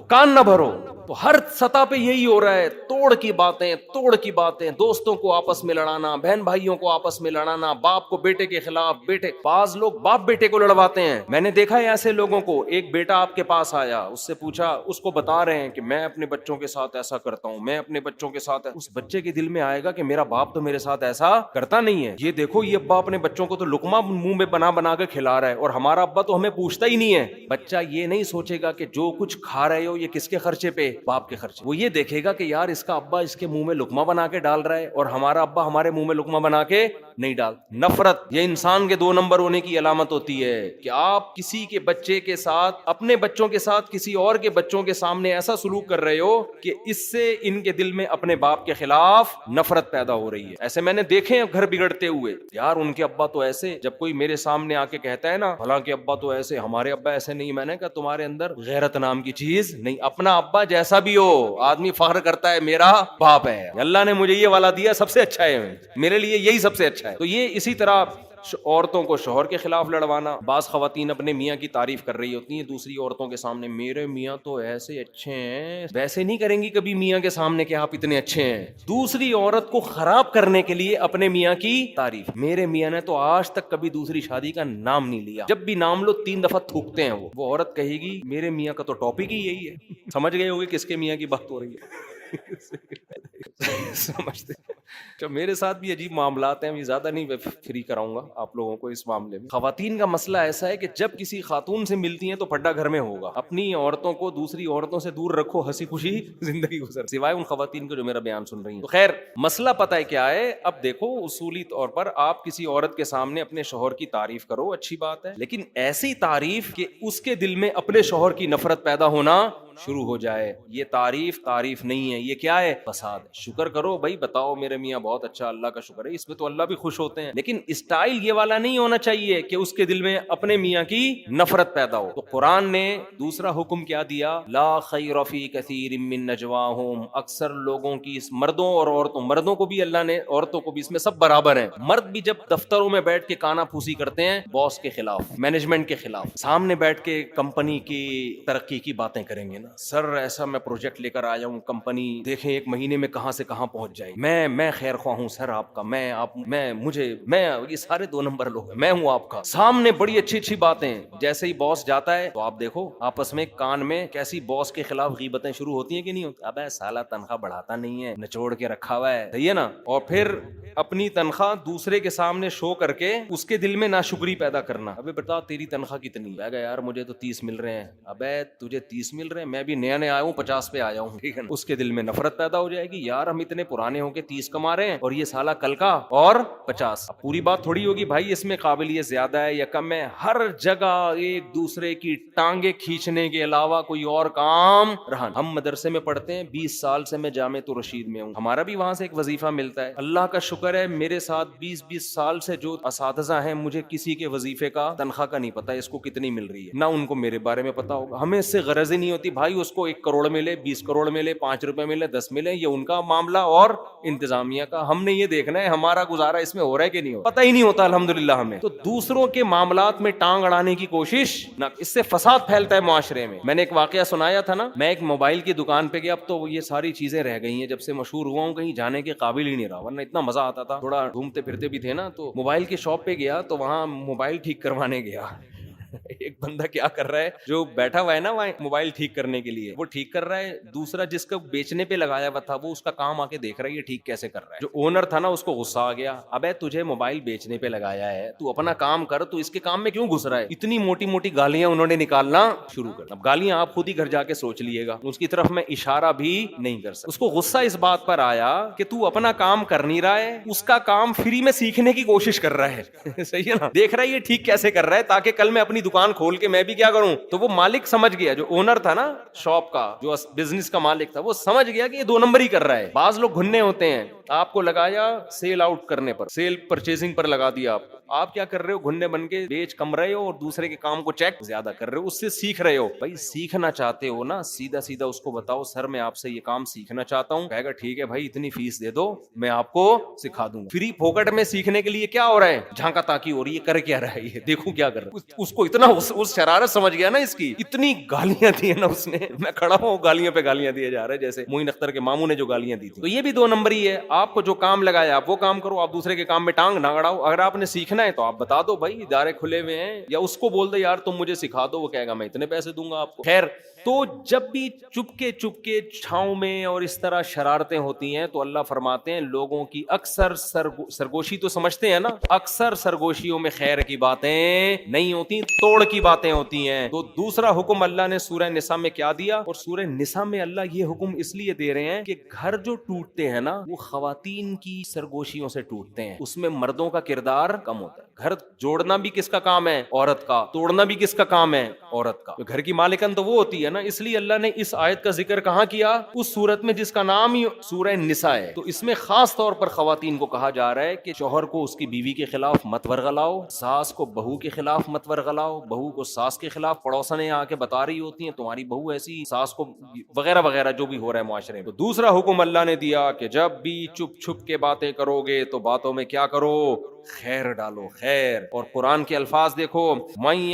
کان نہ بھرو. تو ہر سطح پہ یہی ہو رہا ہے, توڑ کی باتیں, دوستوں کو آپس میں لڑانا, بہن بھائیوں کو آپس میں لڑانا, باپ کو بیٹے کے خلاف, بعض لوگ باپ بیٹے کو لڑواتے ہیں. میں نے دیکھا ہے ایسے لوگوں کو, ایک بیٹا آپ کے پاس آیا, اس سے پوچھا, اس کو بتا رہے ہیں کہ میں اپنے بچوں کے ساتھ ایسا کرتا ہوں, میں اپنے بچوں کے ساتھ, اس بچے کے دل میں آئے گا کہ میرا باپ تو میرے ساتھ ایسا کرتا نہیں ہے. یہ دیکھو, یہ ابا اپنے بچوں کو تو لقمہ منہ میں بنا کے کھلا رہا ہے, اور ہمارا ابا تو ہمیں پوچھتا ہی نہیں ہے. بچہ یہ نہیں سوچے گا کہ جو کچھ کھا رہے ہو یہ کس کے خرچے پہ, باپ کے خرچے. وہ یہ دیکھے گا کہ یار اس کا ابا اس کے منہ میں لقمہ بنا کے ڈال رہا ہے, اور ہمارا ابا ہمارے منہ میں لقمہ بنا کے نہیں ڈال. نفرت یہ انسان کے 2 نمبر ہونے کی علامت ہوتی ہے, کہ آپ کسی کے بچے کے ساتھ, اپنے بچوں کے ساتھ کسی اور کے بچوں کے سامنے ایسا سلوک کر رہے ہو کہ اس سے ان کے دل میں اپنے باپ کے خلاف نفرت پیدا ہو رہی ہے. ایسے میں نے دیکھے ہیں گھر بگڑتے ہوئے, یار ان کے ابا تو ایسے. جب کوئی میرے سامنے آ کے کہتا ہے نا حالانکہ ابا تو ایسے, ہمارے ابا ایسے نہیں, میں نے کہا تمہارے اندر غیرت نام کی چیز نہیں. اپنا ابا جیسا بھی ہو, آدمی فخر کرتا ہے میرا باپ ہے, اللہ نے مجھے یہ والا دیا سب سے اچھا ہے, میرے لیے یہی سب سے اچھا ہے. تو یہ اسی طرح عورتوں کو شوہر کے خلاف لڑوانا. بعض خواتین اپنے میاں کی تعریف کر رہی ہوتی ہیں دوسری عورتوں کے سامنے, میرے میاں تو ایسے اچھے ہیں. ویسے نہیں کریں گی کبھی میاں کے سامنے کہ آپ اتنے اچھے ہیں. دوسری عورت کو خراب کرنے کے لیے اپنے میاں کی تعریف. میرے میاں نے تو آج تک کبھی دوسری شادی کا نام نہیں لیا, جب بھی نام لو 3 دفعہ تھوکتے ہیں. وہ عورت کہے گی میرے میاں کا تو ٹاپک ہی یہی ہے. سمجھ گئے ہوگے کس کے میاں کی بات ہو رہی ہے. سمجھتے تو میرے ساتھ بھی عجیب معاملات ہیں, زیادہ نہیں فری کراؤں گا آپ لوگوں کو اس معاملے میں. خواتین کا مسئلہ ایسا ہے کہ جب کسی خاتون سے ملتی ہیں تو پھڈا گھر میں ہوگا. اپنی عورتوں کو دوسری عورتوں سے دور رکھو, ہنسی خوشی زندگی گزر, سوائے ان خواتین کو جو میرا بیان سن رہی ہیں. تو خیر مسئلہ پتہ ہے کیا ہے. اب دیکھو اصولی طور پر آپ کسی عورت کے سامنے اپنے شوہر کی تعریف کرو, اچھی بات ہے, لیکن ایسی تعریف کہ اس کے دل میں اپنے شوہر کی نفرت پیدا ہونا شروع ہو جائے. یہ تعریف نہیں ہے, یہ کیا ہے, فساد. شکر کرو بھائی, بتاؤ میرے میاں بہت اچھا, اللہ کا شکر ہے, اس میں تو اللہ بھی خوش ہوتے ہیں, لیکن اسٹائل یہ والا نہیں ہونا چاہیے کہ اس کے دل میں اپنے میاں کی نفرت پیدا ہو. تو قرآن نے دوسرا حکم کیا دیا, لا خیر فی کثیر من نجواہم. اکثر لوگوں کی, مردوں اور عورتوں, مردوں کو بھی اللہ نے, عورتوں کو بھی, اس میں سب برابر ہیں. مرد بھی جب دفتروں میں بیٹھ کے کانا پھوسی کرتے ہیں باس کے خلاف, مینجمنٹ کے خلاف, سامنے بیٹھ کے کمپنی کی ترقی کی باتیں کریں گے نا, سر ایسا میں پروجیکٹ لے کر آیا ہوں, کمپنی دیکھیں 1 مہینے میں کہاں سے کہاں پہنچ جائے, میں خیر خواہ ہوں سر آپ کا, میں یہ سارے 2 نمبر لوگ ہیں, میں ہوں آپ کا. سامنے بڑی اچھی باتیں. جیسے ہی باس جاتا ہے تو آپ دیکھو آپس میں کان میں کیسی باس کے خلاف غیبتیں شروع ہوتی ہیں کہ نہیں ہوتی. ابے سالا تنخواہ بڑھاتا نہیں ہے, نچوڑ کے رکھا ہوا ہے, صحیح ہے نا. اور پھر اپنی تنخواہ دوسرے کے سامنے شو کر کے اس کے دل میں ناشکری پیدا کرنا. ابے بتا تیری تنخواہ کتنی ہے؟ یار مجھے تو 30 مل رہے ہیں. ابے تجھے 30 مل رہے ہیں, میں بھی نیا آیا ہوں, 50 پہ آیا ہوں, ٹھیک ہے نا. اس کے دل میں نفرت پیدا ہو جائے گی, یار ہم اتنے پرانے ہو کے 30 کما رہے ہیں اور یہ سالا کل کا اور 50. پوری بات تھوڑی ہوگی بھائی اس میں قابلیت زیادہ ہے یا کم ہے. ہر جگہ ایک دوسرے کی ٹانگیں کھینچنے کے علاوہ کوئی اور کام رہا. ہم مدرسے میں پڑھتے ہیں, 20 سال سے میں جامعۃ الرشید میں ہوں, ہمارا بھی وہاں سے ایک وظیفہ ملتا ہے. اللہ کا شکر ہے میرے ساتھ 20 سال سے جو اساتذہ ہیں, مجھے کسی کے وظیفے کا تنخواہ کا نہیں پتا اس کو کتنی مل رہی ہے, نہ ان کو میرے بارے میں پتا ہوگا. ہمیں اس سے غرض ہی نہیں ہوتی بھائی اس کو 1 کروڑ ملے, 20 کروڑ ملے, 5 روپے ملے, 10 ملے, یہ ان کا معاملہ اور انتظامیہ کا. ہم نے یہ دیکھنا ہے ہمارا گزارا اس میں ہو رہا ہے کہ نہیں ہو, پتہ ہی نہیں ہوتا الحمدللہ ہمیں. تو دوسروں کے معاملات میں ٹانگ اڑانے کی کوشش نہ, اس سے فساد پھیلتا ہے معاشرے میں. میں نے ایک واقعہ سنایا تھا نا, میں ایک موبائل کی دکان پہ گیا, اب تو یہ ساری چیزیں رہ گئی ہیں, جب سے مشہور ہوا ہوں کہیں جانے کے قابل ہی نہیں رہا, ورنہ اتنا مزہ آتا تھا. تھوڑا گھومتے پھرتے بھی تھے نا, تو موبائل کی شاپ پہ گیا تو وہاں موبائل ٹھیک کروانے گیا. ایک بندہ کیا کر رہا ہے, جو بیٹھا ہوا ہے نا وہاں موبائل ٹھیک کرنے کے لیے, وہ ٹھیک کر رہا ہے. دوسرا جس کو بیچنے پہ لگایا ہوا تھا وہ اس کا کام آ کے دیکھ رہا ہے یہ ٹھیک کیسے کر رہا ہے. جو اونر تھا نا اس کو غصہ آ گیا, ابے تجھے موبائل بیچنے پہ لگایا ہے, تو اپنا کام کر, تو اس کے کام میں کیوں گھس رہا ہے. اتنی موٹی موٹی گالیاں انہوں نے نکالنا شروع کر. اب گالیاں آپ خود ہی گھر جا کے سوچ لیے گا, اس کی طرف میں اشارہ بھی نہیں کر سکتا. اس کو غصہ اس بات پر آیا کہ تو اپنا کام کر نہیں رہا ہے, اس کا کام فری میں سیکھنے کی کوشش کر رہا ہے. صحیح ہے نا, دیکھ رہا ہے یہ ٹھیک کیسے کر رہا ہے, تاکہ کل میں اپنی دکان کھول کے میں بھی کیا کروں. تو وہ مالک سمجھ گیا, جو اونر تھا نا شاپ کا, جو بزنس کا مالک تھا, وہ سمجھ گیا کہ یہ 2 نمبر ہی کر رہا ہے. بعض لوگ گھننے ہوتے ہیں, آپ کو لگایا سیل آؤٹ کرنے پر, سیل پرچیزنگ پر لگا دیا آپ کیا کر رہے ہو, گھننے بن کے بیچ کم رہے ہو اور دوسرے کے کام کو چیک زیادہ کر رہے ہو, اس سے سیکھ رہے ہو. بھائی سیکھنا چاہتے ہو نا, سیدھا سیدھا اس کو بتاؤ سر میں آپ سے یہ کام سیکھنا چاہتا ہوں, کہے گا ٹھیک ہے بھائی اتنی فیس دے دو میں آپ کو سکھا دوں گا. فری پھوکٹ میں سیکھنے کے لیے کیا ہو رہا ہے, جھانکا تاکی ہو رہی ہے, کر کیا رہا ہے یہ دیکھو کیا کر رہا ہے. اس کو اتنا اس شرارت سمجھ گیا نا, اس کی اتنی گالیاں دی نا اس نے, میں کھڑا ہوں گالیاں پہ گالیاں دیے جا رہے ہیں جیسے معین اختر کے ماموں نے جو گالیاں دی تھی. تو یہ بھی 2 نمبر ہی ہے. آپ کو جو کام لگایا آپ وہ کام کرو, آپ دوسرے کے کام میں ٹانگ نہ اڑاؤ. اگر آپ نے سیکھنا ہے تو آپ بتا دو بھائی ادارے کھلے ہوئے ہیں, یا اس کو بول دو یار تم مجھے سکھا دو, وہ کہے گا میں اتنے پیسے دوں گا آپ کو. خیر, تو جب بھی چپکے چھاؤں میں اور اس طرح شرارتیں ہوتی ہیں تو اللہ فرماتے ہیں لوگوں کی اکثر سرگوشی تو سمجھتے ہیں نا, اکثر سرگوشیوں میں خیر کی باتیں نہیں ہوتی, توڑ کی باتیں ہوتی ہیں. تو دوسرا حکم اللہ نے سورہ نساء میں کیا دیا, اور سورہ نساء میں اللہ یہ حکم اس لیے دے رہے ہیں کہ گھر جو ٹوٹتے ہیں نا وہ خواتین کی سرگوشیوں سے ٹوٹتے ہیں, اس میں مردوں کا کردار کم ہوتا ہے. گھر جوڑنا بھی کس کا کام ہے, عورت کا. توڑنا بھی کس کا کام ہے, عورت کا. تو گھر کی مالکن تو وہ ہوتی ہے نا, اس لیے اللہ نے اس آیت کا ذکر کہاں کیا, اس سورت میں جس کا نام ہی سورہ نساء ہے. تو اس میں خاص طور پر خواتین کو کہا جا رہا ہے کہ شوہر کو اس کی بیوی کے خلاف مت ورغلاؤ, ساس کو بہو کے خلاف مت ورغلاؤ, بہو کو ساس کے خلاف پڑوسنیں آ کے بتا رہی ہوتی ہیں تمہاری بہو ایسی, ساس کو وغیرہ وغیرہ جو بھی ہو رہا ہے معاشرے میں. تو دوسرا حکم اللہ نے دیا کہ جب بھی چپ چھپ کے باتیں کرو گے تو باتوں میں کیا کرو, خیر ڈالو, خیر. اور قرآن کے الفاظ دیکھو, من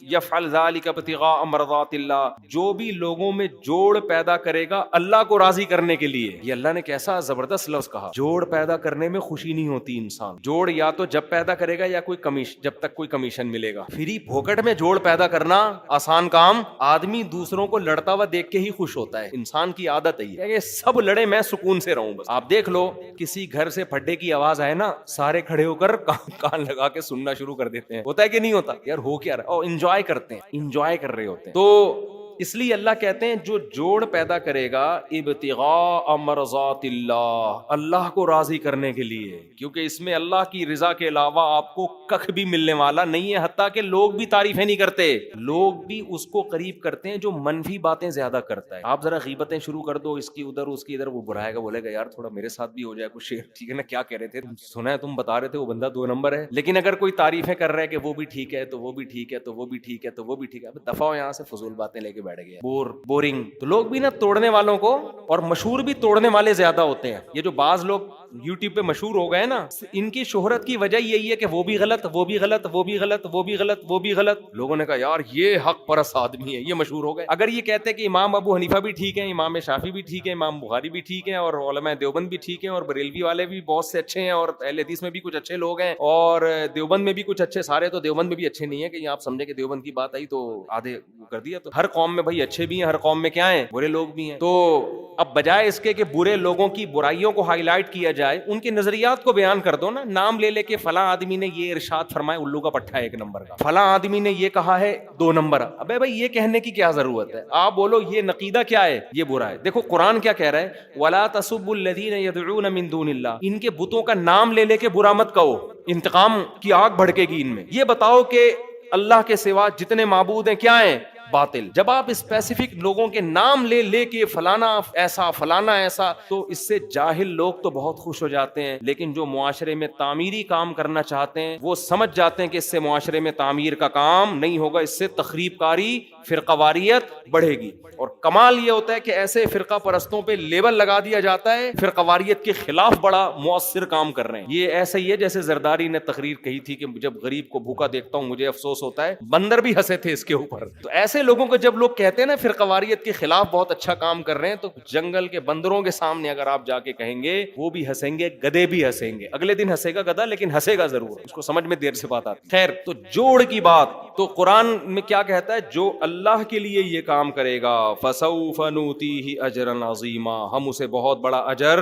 یفعل ذلک ابتغاء مرضات اللہ, جو بھی لوگوں میں جوڑ پیدا کرے گا اللہ کو راضی کرنے کے لیے. یہ اللہ نے کیسا زبردست لفظ کہا, جوڑ پیدا کرنے میں خوشی نہیں ہوتی انسان. جوڑ یا تو جب پیدا کرے گا یا کوئی کمیشن, جب تک کوئی کمیشن ملے گا. فری پھوکٹ میں جوڑ پیدا کرنا آسان کام. آدمی دوسروں کو لڑتا ہوا دیکھ کے ہی خوش ہوتا ہے, انسان کی عادت ہے کہ سب لڑے میں سکون سے رہوں بس. آپ دیکھ لو کسی گھر سے پھڈے کی آواز آئے نا, سارے کھڑے ہو کر کان لگا کے سننا شروع کر دیتے ہیں. ہوتا ہے کہ نہیں ہوتا, یار ہو کیا رہا, اور انجوائے کرتے ہیں, انجوائے کر رہے ہوتے ہیں. تو اس لیے اللہ کہتے ہیں جو جوڑ پیدا کرے گا ابتغاء مرضات اللہ, اللہ کو راضی کرنے کے لیے, کیونکہ اس میں اللہ کی رضا کے علاوہ آپ کو کخ بھی ملنے والا نہیں ہے. حتیٰ کہ لوگ بھی تعریفیں نہیں کرتے, لوگ بھی اس کو قریب کرتے ہیں جو منفی باتیں زیادہ کرتا ہے. آپ ذرا غیبتیں شروع کر دو, اس کی ادھر اس کی ادھر, وہ برائے گا, بولے گا یار تھوڑا میرے ساتھ بھی ہو جائے کچھ, ٹھیک ہے نا, کیا کہہ رہے تھے, سنا ہے تم بتا رہے تھے وہ بندہ 2 نمبر ہے. لیکن اگر کوئی تعریفیں کر رہا ہے کہ وہ بھی ٹھیک ہے تو وہ بھی ٹھیک ہے تو وہ بھی ٹھیک ہے تو وہ بھی ٹھیک ہے, اب دفعہ ہو یہاں سے, فضول باتیں لے کے بیٹھ گئے, بورنگ. تو لوگ بھی نا توڑنے والوں کو, اور مشہور بھی توڑنے والے زیادہ ہوتے ہیں. یہ جو بعض لوگ یوٹیوب پہ مشہور ہو گئے نا, ان کی شہرت کی وجہ یہی ہے کہ وہ بھی غلط, وہ بھی غلط, وہ بھی غلط, وہ بھی غلط, وہ بھی غلط. لوگوں نے کہا یار یہ حق پرست آدمی ہے, یہ مشہور ہو گئے. اگر یہ کہتے کہ امام ابو حنیفہ بھی ٹھیک ہے, امام شافعی بھی ٹھیک ہے, امام بخاری بھی ٹھیک ہے, اور علماء دیوبند بھی ٹھیک ہیں, اور بریلوی والے بھی بہت سے اچھے ہیں, اور اہل حدیث میں بھی کچھ اچھے لوگ ہیں, اور دیوبند میں بھی کچھ اچھے, سارے تو دیوبند میں بھی اچھے نہیں ہیں کہ آپ سمجھے کہ دیوبند کی بات آئی تو آدھے کر دیا. تو ہر قوم میں بھائی اچھے بھی ہیں, ہر قوم میں کیا ہیں, برے لوگ بھی ہیں. تو اب بجائے اس کے کہ برے لوگوں کی برائیوں کو ہائی لائٹ کیا جائے, ان کے نظریات کو بیان کر دو نا. نام لے لے کے فلاں آدمی نے یہ ارشاد فرمایا, الو کا پٹھا 1 نمبر کا, فلاں آدمی نے یہ کہا ہے 2 نمبر. ابے بھائی یہ کہنے کی کیا ضرورت ہے, آپ بولو یہ نقیدہ کیا ہے, یہ برا ہے. دیکھو قرآن کیا کہہ رہا ہے, وَلَا تَسُبُّوا الَّذِينَ يَدْعُونَ مِن دُونِ اللَّهِ, ان کے بتوں کا نام لے لے کے برا مت کہو, انتقام کی آگ بھڑکے گی ان میں. یہ بتاؤ کہ اللہ کے سوا جتنے معبود ہیں کیا ہیں, باطل. جب آپ اسپیسیفک لوگوں کے نام لے لے کے فلانا ایسا فلانا ایسا, تو اس سے جاہل لوگ تو بہت خوش ہو جاتے ہیں, لیکن جو معاشرے میں تعمیری کام کرنا چاہتے ہیں وہ سمجھ جاتے ہیں کہ اس سے معاشرے میں تعمیر کا کام نہیں ہوگا, اس سے تخریب کاری, فرقہ واریت بڑھے گی. اور کمال یہ ہوتا ہے کہ ایسے فرقہ پرستوں پہ لیبل لگا دیا جاتا ہے فرقہ واریت کے خلاف بڑا مؤثر کام کر رہے ہیں. یہ ایسا ہی ہے جیسے زرداری نے تقریر کہی تھی کہ جب غریب کو بھوکا دیکھتا ہوں مجھے افسوس ہوتا ہے, بندر بھی ہنسے تھے اس کے اوپر. تو ایسے لوگوں کو جب لوگ کہتے ہیں نا فرقہ واریت کے خلاف بہت اچھا کام کر رہے ہیں, تو جنگل کے بندروں کے سامنے اگر آپ جا کے کہیں گے وہ بھی ہنسیں گے, گدھے بھی ہنسیں گے. اگلے دن ہنسے گا گدھا, لیکن ہنسے گا ضرور, اس کو سمجھ میں دیر سے بات آتی. خیر, تو جوڑ کی بات, تو قرآن میں کیا کہتا ہے, جو اللہ کے لیے یہ کام کرے گا فسوف نؤتیہ اجرا عظیما, ہم اسے بہت بڑا اجر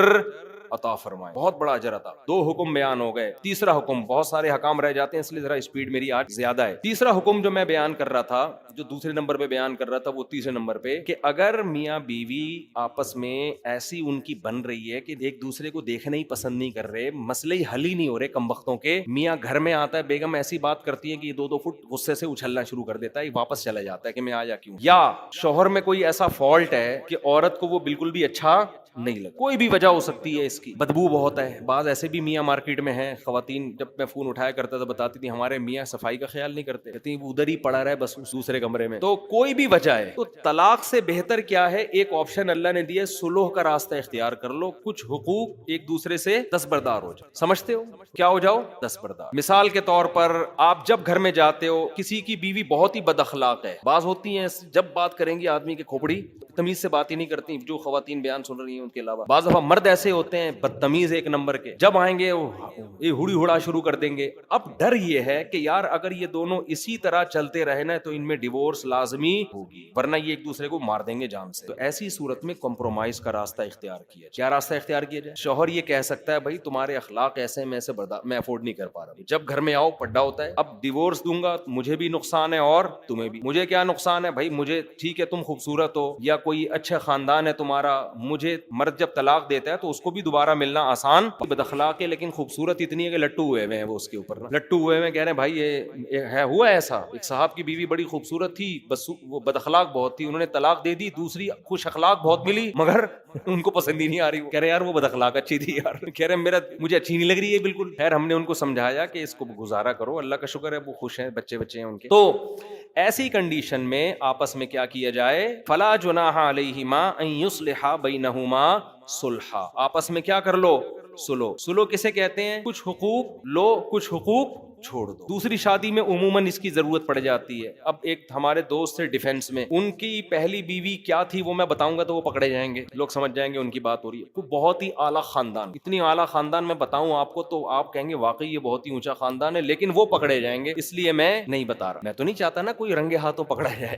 عطا فرمائے, بہت بڑا اجر عطا. 2 حکم بیان ہو گئے. تیسرا حکم, بہت سارے حکام رہ جاتے ہیں اس لیے ذرا اسپیڈ میری آج زیادہ ہے. تیسرا حکم جو میں بیان کر رہا تھا, جو دوسرے نمبر پہ بیان کر رہا تھا, وہ تیسرے نمبر پہ, کہ اگر میاں بیوی آپس میں ایسی ان کی بن رہی ہے کہ ایک دوسرے کو دیکھنا ہی پسند نہیں کر رہے, مسئلے ہی حل ہی نہیں ہو رہے کم وقتوں کے, میاں گھر میں آتا ہے, بیگم ایسی بات کرتی ہے کہ یہ 2 فٹ غصے سے اچھلنا شروع کر دیتا ہے, واپس چلا جاتا ہے کہ میں آیا کیوں, یا شوہر میں کوئی ایسا فالٹ ہے کہ عورت کو وہ بالکل بھی اچھا نہیں لگا. کوئی بھی وجہ ہو سکتی ہے اس کی, بدبو بہت ہے. بعض ایسے بھی میاں مارکیٹ میں ہیں, خواتین جب میں فون اٹھایا کرتا تھا بتاتی تھی ہمارے میاں صفائی کا خیال نہیں کرتے, کہتی وہ ادھر ہی پڑا رہا ہے بس دوسرے کمرے میں. تو کوئی بھی وجہ ہے, تو طلاق سے بہتر کیا ہے, ایک آپشن اللہ نے دیا, سلوح کا راستہ اختیار کر لو. کچھ حقوق ایک دوسرے سے دستبردار ہو جاؤ. سمجھتے ہو کیا ہو جاؤ؟ دستبردار. مثال کے طور پر آپ جب گھر میں جاتے ہو, کسی کی بیوی بہت ہی بد اخلاق ہے, بعض ہوتی ہیں جب بات کریں گی آدمی کے کھوپڑی تمیز سے بات ہی نہیں کرتی, جو خواتین بیان سن رہی ہیں ان کے علاوہ. بعض دفعہ مرد ایسے ہوتے ہیں بدتمیز ایک نمبر کے, جب آئیں گے یہ ہوڑی ہوڑا شروع کر دیں گے. اب ڈر یہ ہے کہ یار اگر یہ دونوں اسی طرح چلتے رہے نا تو ان میں ڈیورس لازمی ہوگی, ورنہ یہ ایک دوسرے کو مار دیں گے جان سے. تو ایسی صورت میں کمپرومائز کا راستہ اختیار کیا. کیا راستہ اختیار کیا جائے؟ شوہر یہ کہہ سکتا ہے بھائی تمہارے اخلاق ایسے میں سے میں افورڈ نہیں کر پا رہا. جب گھر میں آؤ پڈا ہوتا ہے, اب ڈیورس دوں گا مجھے بھی نقصان ہے اور تمہیں بھی. مجھے کیا نقصان ہے بھائی, مجھے ٹھیک ہے تم خوبصورت ہو یا کوئی اچھا خاندان ہے تمہارا, مجھے مرد جب طلاق دیتا ہے تو اس کو بھی دوبارہ ملنا آسان. بد اخلاق ہے لیکن خوبصورت اتنی ہے کہ لٹو ہوئے ہیں وہ, اس کے اوپر لٹو ہوئے ہیں, کہہ رہے ہیں بھائی یہ ہے. ہوا ایسا ایک صاحب کی بیوی بڑی خوبصورت تھی, بس وہ بد اخلاق بہت تھی, انہوں نے طلاق دے دی. دوسری خوش اخلاق بہت ملی مگر ان کو پسند ہی نہیں آ رہی. کہہ رہے یار وہ بد اخلاق اچھی تھی یار, کہہ رہے مجھے اچھی نہیں لگ رہی ہے بالکل. خیر ہم نے ان کو سمجھایا کہ اس کو گزارا کرو, اللہ کا شکر ہے وہ خوش ہیں, بچے ہیں ان کے. تو ایسی کنڈیشن میں آپس میں کیا کیا جائے, فلا جناح علیہما ان یصلحا بینہما صلحا. آپس میں کیا کر لو, سلو. سلو کسے کہتے ہیں؟ کچھ حقوق لو کچھ حقوق چھوڑ دو. دوسری شادی میں عموماً اس کی ضرورت پڑ جاتی ہے. اب ایک ہمارے دوست تھے ڈیفینس میں, ان کی پہلی بیوی کیا تھی وہ میں بتاؤں گا تو وہ پکڑے جائیں گے, لوگ سمجھ جائیں گے ان کی بات ہو رہی ہے. وہ بہت ہی اعلیٰ خاندان, اتنی اعلیٰ خاندان میں بتاؤں آپ کو تو آپ کہیں گے واقعی یہ بہت ہی اونچا خاندان ہے, لیکن وہ پکڑے جائیں گے اس لیے میں نہیں بتا رہا. میں تو نہیں چاہتا نا کوئی رنگے ہاتھوں پکڑا جائے.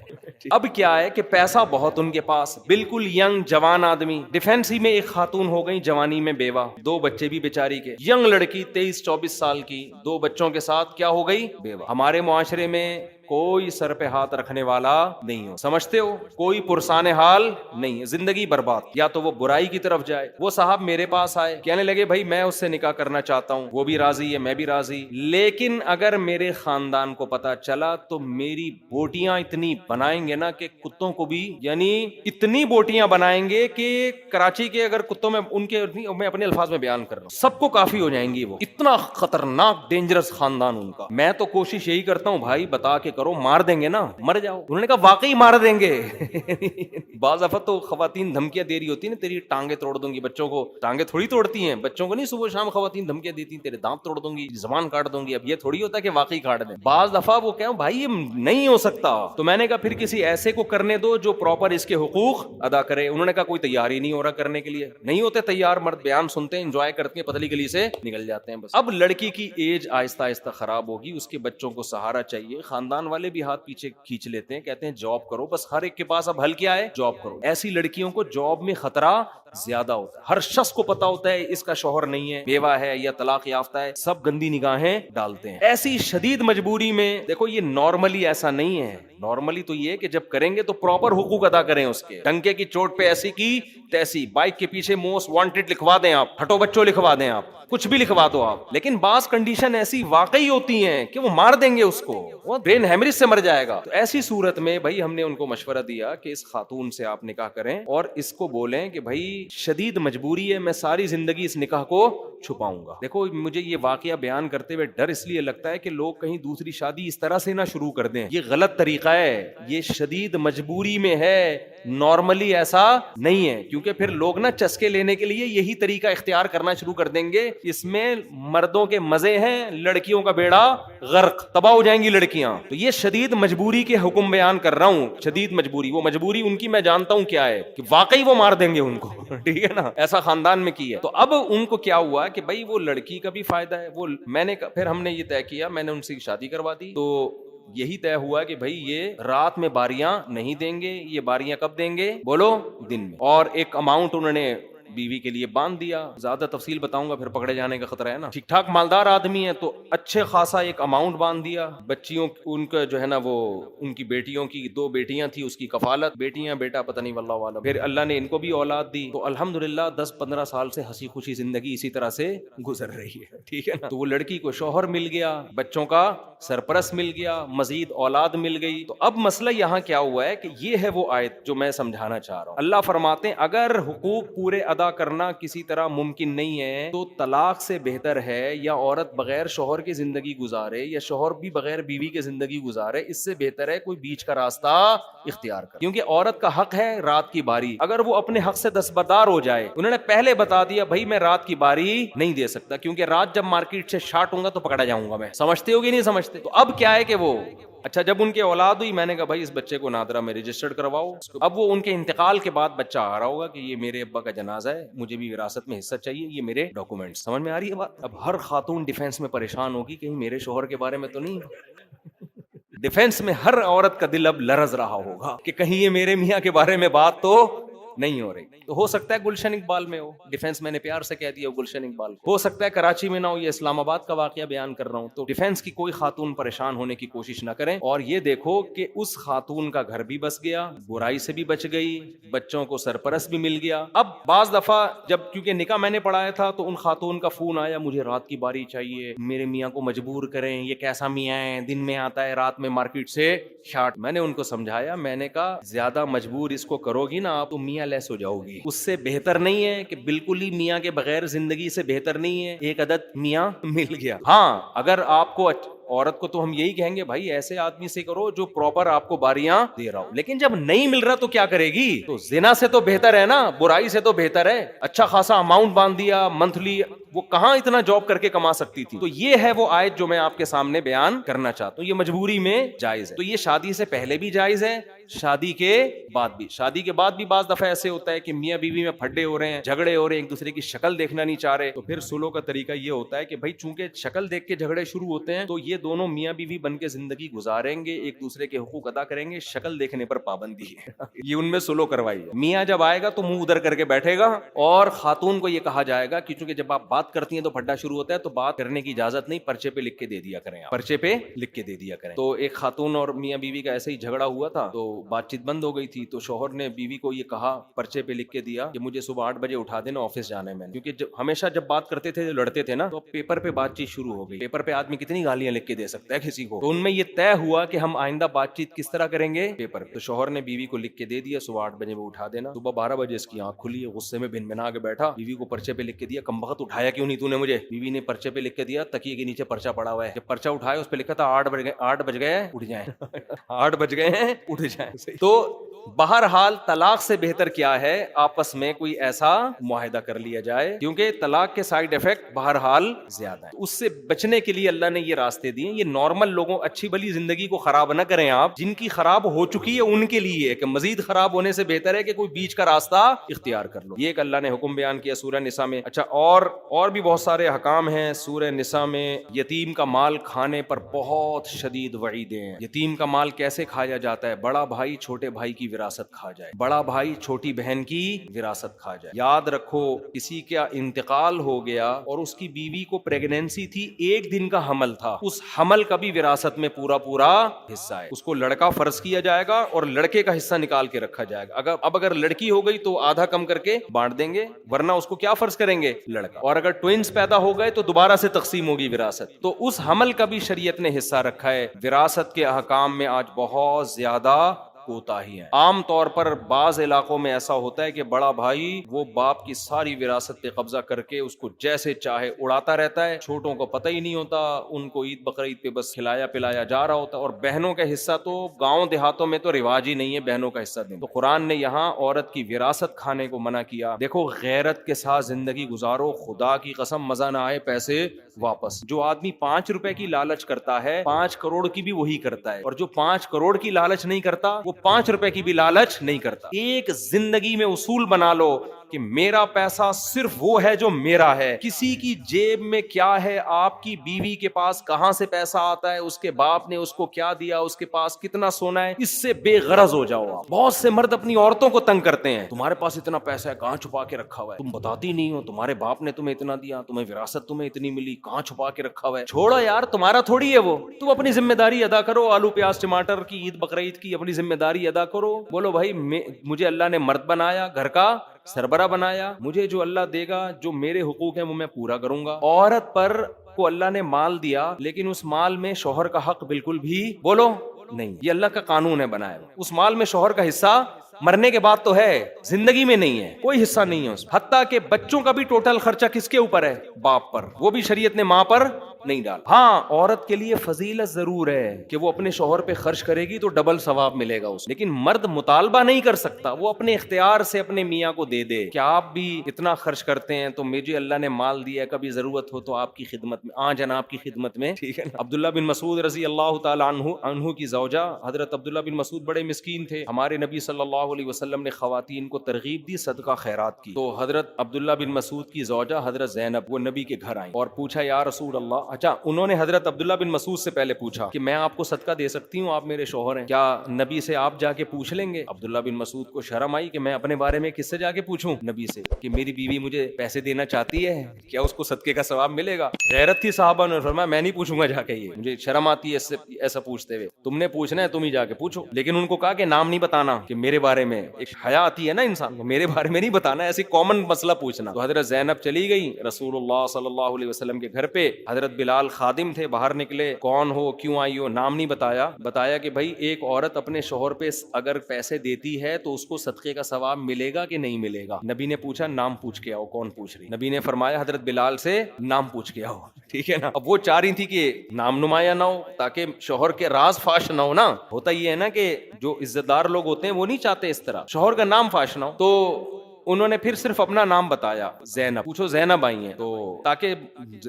اب کیا ہے کہ پیسہ بہت ان کے پاس, بالکل ینگ جوان آدمی. ڈیفینس ہی میں ایک خاتون ہو گئی جوانی میں بیوہ, 2 بچے بھی بیچاری کے. ینگ لڑکی 23-24 سال کی, 2 بچوں کے ساتھ کیا ہو گئی, بیوہ. ہمارے معاشرے میں کوئی سر پہ ہاتھ رکھنے والا نہیں ہو, سمجھتے ہو, کوئی پرسان حال نہیں ہے, زندگی برباد. یا تو وہ برائی کی طرف جائے. وہ صاحب میرے پاس آئے, کہنے لگے بھائی میں اس سے نکاح کرنا چاہتا ہوں, وہ بھی راضی ہے میں بھی راضی, لیکن اگر میرے خاندان کو پتا چلا تو میری بوٹیاں اتنی بنائیں گے نا کہ کتوں کو بھی, یعنی اتنی بوٹیاں بنائیں گے کہ کراچی کے اگر کتوں میں ان کے, میں اپنے الفاظ میں بیان کر رہا ہوں, سب کو کافی ہو جائیں گی. وہ اتنا خطرناک ڈینجرس خاندان ان کا. میں تو کوشش یہی کرتا ہوں بھائی بتا کے کرو, مار دیں گے نا مر جاؤ. انہوں نے کہا واقعی مار دیں گے. بعض دفعہ تو خواتین دھمکیاں دے رہی ہوتی ہیں نا, تیری ٹانگیں توڑ دوں گی. بچوں کو ٹانگیں تھوڑی توڑتی ہیں, بچوں کو نہیں صبح شام خواتین دھمکیاں دیتی ہیں تیرے دانت توڑ دوں گی, زبان کاٹ دوں گی. اب یہ تھوڑی ہوتا ہے کہ واقعی کاٹ دیں. بعض دفعہ وہ کہوں بھائی یہ نہیں ہو سکتا, تو میں نے کہا پھر کسی ایسے کو کرنے دو جو پراپر اس کے حقوق ادا کرے. انہوں نے کہا کوئی تیار ہی نہیں ہو رہا کرنے کے لیے. نہیں ہوتے تیار مرد, بیان سنتے ہیں انجوائے کرتے ہیں, پتلی گلی سے نکل جاتے ہیں بس. اب لڑکی کی ایج آہستہ آہستہ خراب ہوگی, اس کے بچوں کو سہارا چاہیے. خاندان والے بھی ہاتھ پیچھے کھینچ لیتے ہیں, کہتے ہیں جاب کرو بس. ہر ایک کے پاس اب حل کیا ہے, جاب کرو. ایسی لڑکیوں کو جاب میں خطرہ زیادہ ہوتا ہے. ہر شخص کو پتا ہوتا ہے اس کا شوہر نہیں ہے, بیوہ ہے یا طلاق یافتہ ہے, سب گندی نگاہیں ڈالتے ہیں. ایسی شدید مجبوری میں دیکھو, یہ نارملی ایسا نہیں ہے. نارملی تو یہ کہ جب کریں گے تو پراپر حقوق ادا کریں اس کے. ڈنکے کی چوٹ پہ ایسی کی تیسی, بائک کے پیچھے موسٹ وانٹیڈ لکھوا دیں آپ, ہٹو بچوں لکھوا دیں آپ, کچھ بھی لکھوا دو آپ. لیکن بعض کنڈیشن ایسی واقعی ہوتی ہیں کہ وہ مار دیں گے اس کو, وہ برین ہیمریج سے مر جائے گا. تو ایسی صورت میں بھائی ہم نے ان کو مشورہ دیا کہ اس خاتون سے آپ نکاح کریں اور اس کو بولیں کہ بھائی شدید مجبوری ہے, میں ساری زندگی اس نکاح کو چھپاؤں گا. دیکھو مجھے یہ واقعہ بیان کرتے ہوئے ڈر اس لیے لگتا ہے کہ لوگ کہیں دوسری شادی اس طرح سے نہ شروع کر دیں. یہ غلط طریقہ ہے, یہ شدید مجبوری میں ہے, نارملی ایسا نہیں ہے. کیونکہ پھر لوگ نا چسکے لینے کے لیے یہی طریقہ اختیار کرنا شروع کر دیں گے. اس میں مردوں کے مزے ہیں, لڑکیوں کا بیڑا غرق, تباہ ہو جائیں گی لڑکیاں. تو یہ شدید مجبوری کے حکم بیان کر رہا ہوں. شدید مجبوری, وہ مجبوری ان کی میں جانتا ہوں کیا ہے, کہ واقعی وہ مار دیں گے ان کو. ٹھیک ہے نا, ایسا خاندان میں کی ہے. تو اب ان کو کیا ہوا کہ بھائی وہ لڑکی کا بھی فائدہ ہے. وہ میں نے پھر ہم نے یہ طے کیا, میں نے ان سے شادی کروا دی. تو یہی طے ہوا کہ بھائی یہ رات میں باریاں نہیں دیں گے. یہ باریاں کب دیں گے بولو, دن میں. اور ایک اماؤنٹ انہوں نے بیوی کے لیے باندھ دیا. زیادہ تفصیل بتاؤں گا پھر پکڑے جانے کا خطرہ ہے نا. ٹھیک ٹھاک مالدار آدمی ہے تو اچھے خاصا ایک اماؤنٹ باندھ دیا. بچیوں ان کا جو ہے نا, وہ ان کی بیٹیوں کی 2 بیٹیاں تھی, اس کی کفالت, بیٹیاں بیٹا پتہ نہیں واللہ عالم. پھر اللہ نے ان کو بھی اولاد دی. تو الحمدللہ 10-15 سال سے ہنسی خوشی زندگی اسی طرح سے گزر رہی ہے. ٹھیک ہے نا. تو وہ لڑکی کو شوہر مل گیا, بچوں کا سرپرست مل گیا, مزید اولاد مل گئی. تو اب مسئلہ یہاں کیا ہوا ہے کہ یہ ہے وہ آیت جو میں سمجھانا چاہ رہا ہوں. اللہ فرماتے ہیں اگر حقوق پورے ادا ادا کرنا کسی طرح ممکن نہیں ہے تو طلاق سے بہتر ہے یا عورت بغیر شوہر کی زندگی گزارے یا شوہر بھی بغیر بیوی کی زندگی گزارے، اس سے بہتر ہے کوئی بیچ کا راستہ اختیار کرے، کیونکہ عورت کا حق ہے رات کی باری، اگر وہ اپنے حق سے دستبردار ہو جائے، انہوں نے پہلے بتا دیا بھائی میں رات کی باری نہیں دے سکتا کیونکہ رات جب مارکیٹ سے شارٹ ہوں گا تو پکڑا جاؤں گا میں، سمجھتے ہو گی نہیں سمجھتے؟ تو اب کیا ہے کہ وہ اچھا جب ان کے اولاد ہوئی میں نے کہا بھائی اس بچے کو نادرہ میں رجسٹرڈ کرواؤ، اب وہ ان کے انتقال کے بعد بچہ آ رہا ہوگا کہ یہ میرے ابا کا جنازہ ہے، مجھے بھی وراثت میں حصہ چاہیے، یہ میرے ڈاکومنٹس، سمجھ میں آ رہی ہے بات؟ اب ہر خاتون ڈیفینس میں پریشان ہوگی کہیں میرے شوہر کے بارے میں تو نہیں، ڈیفینس میں ہر عورت کا دل اب لرز رہا ہوگا کہ کہیں یہ میرے میاں کے بارے میں بات تو نہیں ہو رہی، تو ہو سکتا ہے گلشن اقبال میں ہو ڈیفینس، میں نے پیار سے کہہ دیا گلشن اقبال کو، ہو سکتا ہے کراچی میں نہ ہو، یہ اسلام آباد کا واقعہ بیان کر رہا ہوں، تو ڈیفینس کی کوئی خاتون پریشان ہونے کی کوشش نہ کریں، اور یہ دیکھو کہ اس خاتون کا گھر بھی بس گیا، برائی سے بھی بچ گئی، بچوں کو سرپرست بھی مل گیا۔ اب بعض دفعہ جب کیونکہ نکاح میں نے پڑھایا تھا تو ان خاتون کا فون آیا مجھے رات کی باری چاہیے، میرے میاں کو مجبور کریں، یہ کیسا میاں ہے دن میں آتا ہے رات میں مارکیٹ سے شارٹ۔ میں نے ان کو سمجھایا، میں نے کہا زیادہ مجبور اس کو کرو گی نا آپ تو میاں لیس ہو جاؤ گی، اس سے بہتر نہیں ہے کہ بالکل ہی میاں کے بغیر زندگی سے بہتر نہیں ہے ایک عدد میاں مل گیا۔ ہاں اگر آپ کو عورت کو تو ہم یہی کہیں گے بھائی ایسے آدمی سے کرو جو پراپر آپ کو باریاں دے رہا ہو، لیکن جب نہیں مل رہا تو کیا کرے گی؟ تو زنا سے تو بہتر ہے نا، برائی سے تو بہتر ہے، اچھا خاصا اماؤنٹ باندھ دیا منتھلی، وہ کہاں اتنا جاب کر کے کما سکتی تھی؟ تو یہ ہے وہ آیت جو میں آپ کے سامنے بیان کرنا چاہتا ہوں، یہ مجبوری میں جائز ہے، تو یہ شادی سے پہلے بھی جائز ہے، شادی کے بعد بھی۔ شادی کے بعد بھی بعض دفعہ ایسے ہوتا ہے کہ میاں بیوی میں پھڈے ہو رہے ہیں، جھگڑے ہو رہے ہیں، ایک دوسرے کی شکل دیکھنا نہیں چاہ رہے، تو پھر سلو کا طریقہ یہ ہوتا ہے کہ بھائی چونکہ شکل دیکھ کے جھگڑے شروع ہوتے ہیں تو یہ دونوں میاں بیوی بن کے زندگی گزاریں گے، ایک دوسرے کے حقوق ادا کریں گے، شکل دیکھنے پر پابندی ہے یہ ان میں سلو کروائی ہے۔ میاں جب آئے گا تو منہ ادھر کر کے بیٹھے گا، اور خاتون کو یہ کہا جائے گا کہ چونکہ جب آپ بات کرتی ہیں تو پھڈا شروع ہوتا ہے تو بات کرنے کی اجازت نہیں، پرچے پہ لکھ کے دے دیا کریں، پرچے پہ لکھ کے دے دیا کریں۔ تو ایک خاتون اور میاں بیوی کا ایسے ہی جھگڑا ہوا تھا تو بات چیت بند ہو گئی تھی، تو شوہر نے بیوی کو یہ کہا پرچے پہ لکھ کے دیا کہ مجھے صبح 8 بجے اٹھا دینا آفس جانا ہے، میں نے کیونکہ ہمیشہ جب بات کرتے تھے لڑتے تھے نا تو پیپر پہ بات چیت شروع ہو گئی، پیپر پہ آدمی کتنی گالیاں لکھ کے دے سکتا ہے کسی کو، تو ان میں یہ طے ہوا کہ ہم آئندہ بات چیت کس طرح کریں گے، پیپر پہ۔ تو شوہر نے بیوی کو لکھ کے دے دیا صبح 8 بجے وہ اٹھا دینا، صبح 12 بجے اس کی آنکھ کھلی ہے، غصے میں بن بنا کے بیٹھا، بیوی کو پرچے پہ لکھ کے دیا، کم بخت اٹھایا کیوں نہیں تو نے مجھے؟ بیوی نے پرچے پہ لکھ کے دیا، تکیے کے نیچے پرچہ پڑا ہوا ہے، جب پرچہ اٹھایا اس پہ لکھا تھا 8 بج گئے اٹھ جائیں 8 بج گئے ہیں اٹھ جائیں۔ تو بہرحال طلاق سے بہتر کیا ہے آپس میں کوئی ایسا معاہدہ کر لیا جائے، کیونکہ طلاق کے سائیڈ ایفیکٹ بہرحال زیادہ ہیں، اس سے بچنے کے لیے اللہ نے یہ راستے دیے۔ یہ نارمل لوگوں اچھی بلی زندگی کو خراب نہ کریں آپ، جن کی خراب ہو چکی ہے ان کے لیے ہے کہ مزید خراب ہونے سے بہتر ہے کہ کوئی بیچ کا راستہ اختیار کر لو۔ یہ ایک اللہ نے حکم بیان کیا سورہ نساء میں۔ اچھا اور بھی بہت سارے احکام ہیں سورہ نساء میں۔ یتیم کا مال کھانے پر بہت شدید وعیدیں ہیں۔ یتیم کا مال کیسے کھایا جاتا ہے؟ بڑا بھائی چھوٹے بھائی کی وراثت کھا جائے، بڑا بھائی چھوٹی بہن کی وراثت کھا جائے۔ یاد رکھو کسی کا انتقال ہو گیا اور اس کی بیوی کو پریگنینسی تھی، 1 دن کا حمل تھا، اس حمل کا بھی وراثت میں پورا حصہ ہے، اس کو لڑکا فرض کیا جائے گا اور لڑکے کا حصہ نکال کے رکھا جائے گا۔ اگر لڑکی ہو گئی تو آدھا کم کر کے بانٹ دیں گے، ورنہ اس کو کیا فرض کریں گے؟ لڑکا۔ اور اگر ٹوئنز پیدا ہو گئے تو دوبارہ سے تقسیم ہوگی وراثت، تو اس حمل کا بھی شریعت نے حصہ رکھا ہے۔ وراثت کے احکام میں آج بہت زیادہ کوتاہی ہے۔ عام طور پر بعض علاقوں میں ایسا ہوتا ہے کہ بڑا بھائی وہ باپ کی ساری وراثت پہ قبضہ کر کے اس کو جیسے چاہے اڑاتا رہتا ہے، چھوٹوں کو پتہ ہی نہیں ہوتا، ان کو عید بقرعید پہ بس کھلایا پلایا جا رہا ہوتا ہے۔ اور بہنوں کا حصہ تو گاؤں دیہاتوں میں تو رواج ہی نہیں ہے بہنوں کا حصہ دینا، تو قرآن نے یہاں عورت کی وراثت کھانے کو منع کیا۔ دیکھو غیرت کے ساتھ زندگی گزارو، خدا کی قسم مزہ نہ آئے پیسے واپس۔ جو آدمی 5 روپے کی لالچ کرتا ہے 5 کروڑ کی بھی وہی کرتا ہے، اور جو 5 کروڑ کی لالچ نہیں کرتا وہ 5 روپے کی بھی لالچ نہیں کرتا۔ ایک زندگی میں اصول بنا لو کہ میرا پیسہ صرف وہ ہے جو میرا ہے، کسی کی جیب میں کیا ہے، آپ کی بیوی کے پاس کہاں سے پیسہ آتا ہے، اس کے باپ نے اس کو کیا دیا، اس کے پاس کتنا سونا ہے، اس سے بے غرض ہو جاؤ آپ۔ بہت سے مرد اپنی عورتوں کو تنگ کرتے ہیں، تمہارے پاس اتنا پیسہ ہے کہاں چھپا کے رکھا ہوا ہے، تم بتاتی نہیں ہو، تمہارے باپ نے تمہیں اتنا دیا، تمہیں وراثت تمہیں اتنی ملی، کہاں چھپا کے رکھا ہوا ہے۔ چھوڑو یار، تمہارا تھوڑی ہے وہ، تم اپنی ذمہ داری ادا کرو، آلو پیاز ٹماٹر کی عید بقرعید کی اپنی ذمہ داری ادا کرو۔ بولو بھائی مجھے اللہ نے مرد بنایا، گھر کا سربراہ بنایا، مجھے جو اللہ دے گا، جو میرے حقوق ہیں وہ میں پورا کروں گا۔ عورت پر کو اللہ نے مال دیا لیکن اس مال میں شوہر کا حق بالکل بھی بولو نہیں، یہ اللہ کا قانون ہے بنایا، اس مال میں شوہر کا حصہ مرنے کے بعد تو ہے, زندگی میں نہیں ہے, کوئی حصہ نہیں ہے اس. حتیٰ کہ بچوں کا بھی ٹوٹل خرچہ کس کے اوپر ہے؟ باپ پر. وہ بھی شریعت نے ماں پر نہیں ڈالا. ہاں عورت کے لیے فضیلت ضرور ہے کہ وہ اپنے شوہر پہ خرچ کرے گی تو ڈبل ثواب ملے گا اس, لیکن مرد مطالبہ نہیں کر سکتا, وہ اپنے اختیار سے اپنے میاں کو دے دے کہ آپ بھی اتنا خرچ کرتے ہیں تو مجھے اللہ نے مال دیا ہے, کبھی ضرورت ہو تو آپ کی خدمت میں, جناب کی خدمت میں, ٹھیک ہے نا. عبداللہ بن مسعود رضی اللہ تعالی عنہ کی زوجہ حضرت عبداللہ بن مسعود بڑے مسکین تھے. ہمارے نبی صلی اللہ علیہ وسلم نے خواتین کو ترغیب دی صدقہ خیرات کی, تو حضرت عبداللہ بن مسعود کی زوجہ حضرت زینب وہ نبی کے گھر آئیں اور پوچھا یا رسول اللہ. اچھا انہوں نے حضرت عبداللہ بن مسعود سے پہلے پوچھا کہ میں آپ کو صدقہ دے سکتی ہوں, آپ میرے شوہر ہیں, کیا نبی سے آپ جا کے پوچھ لیں گے؟ عبداللہ بن مسعود کو شرم آئی کہ میں اپنے بارے میں کس سے جا کے پوچھوں؟ نبی سے, کہ میری بیوی مجھے پیسے دینا چاہتی ہے, کیا اس کو صدقے کا ثواب ملے گا؟ غیرت تھی صحابہ نے فرمایا میں نہیں پوچھوں گا جا کے, یہ مجھے شرم آتی ہے اس سے ایسا پوچھتے ہوئے, تم نے پوچھنا ہے تم ہی جا کے پوچھو. لیکن ان کو کہا کہ نام نہیں بتانا, کہ میرے بارے میں, ایک حیا آتی ہے نا انسان کو, میرے بارے میں نہیں بتانا, ایسی کامن مسئلہ پوچھنا. تو حضرت زینب چلی گئی رسول اللہ صلی اللہ علیہ وسلم کے گھر پہ. حضرت بلال خادم تھے, باہر نکلے, کون ہو کیوں آئی ہو, نام نہیں بتایا. بتایا کہ بھائی ایک عورت اپنے شوہر پہ اگر پیسے دیتی ہے تو اس کو صدقے کا ثواب ملے گا کہ نہیں ملے گا؟ نبی نے پوچھا نام پوچھ کے آؤ, کون پوچھ رہی؟ نبی نے فرمایا حضرت بلال سے نام پوچھ کے آؤ, ٹھیک ہے نا. اب وہ چاہ رہی تھی کہ نام نمایاں نہ ہو تاکہ شوہر کے راز فاش نہ ہو نا. ہوتا یہ ہے نا کہ جو عزت دار لوگ ہوتے ہیں وہ نہیں چاہتے اس طرح شوہر کا نام فاش نہ ہو, تو انہوں نے پھر صرف اپنا نام بتایا, زینب. پوچھو زینب آئی ہیں, تو تاکہ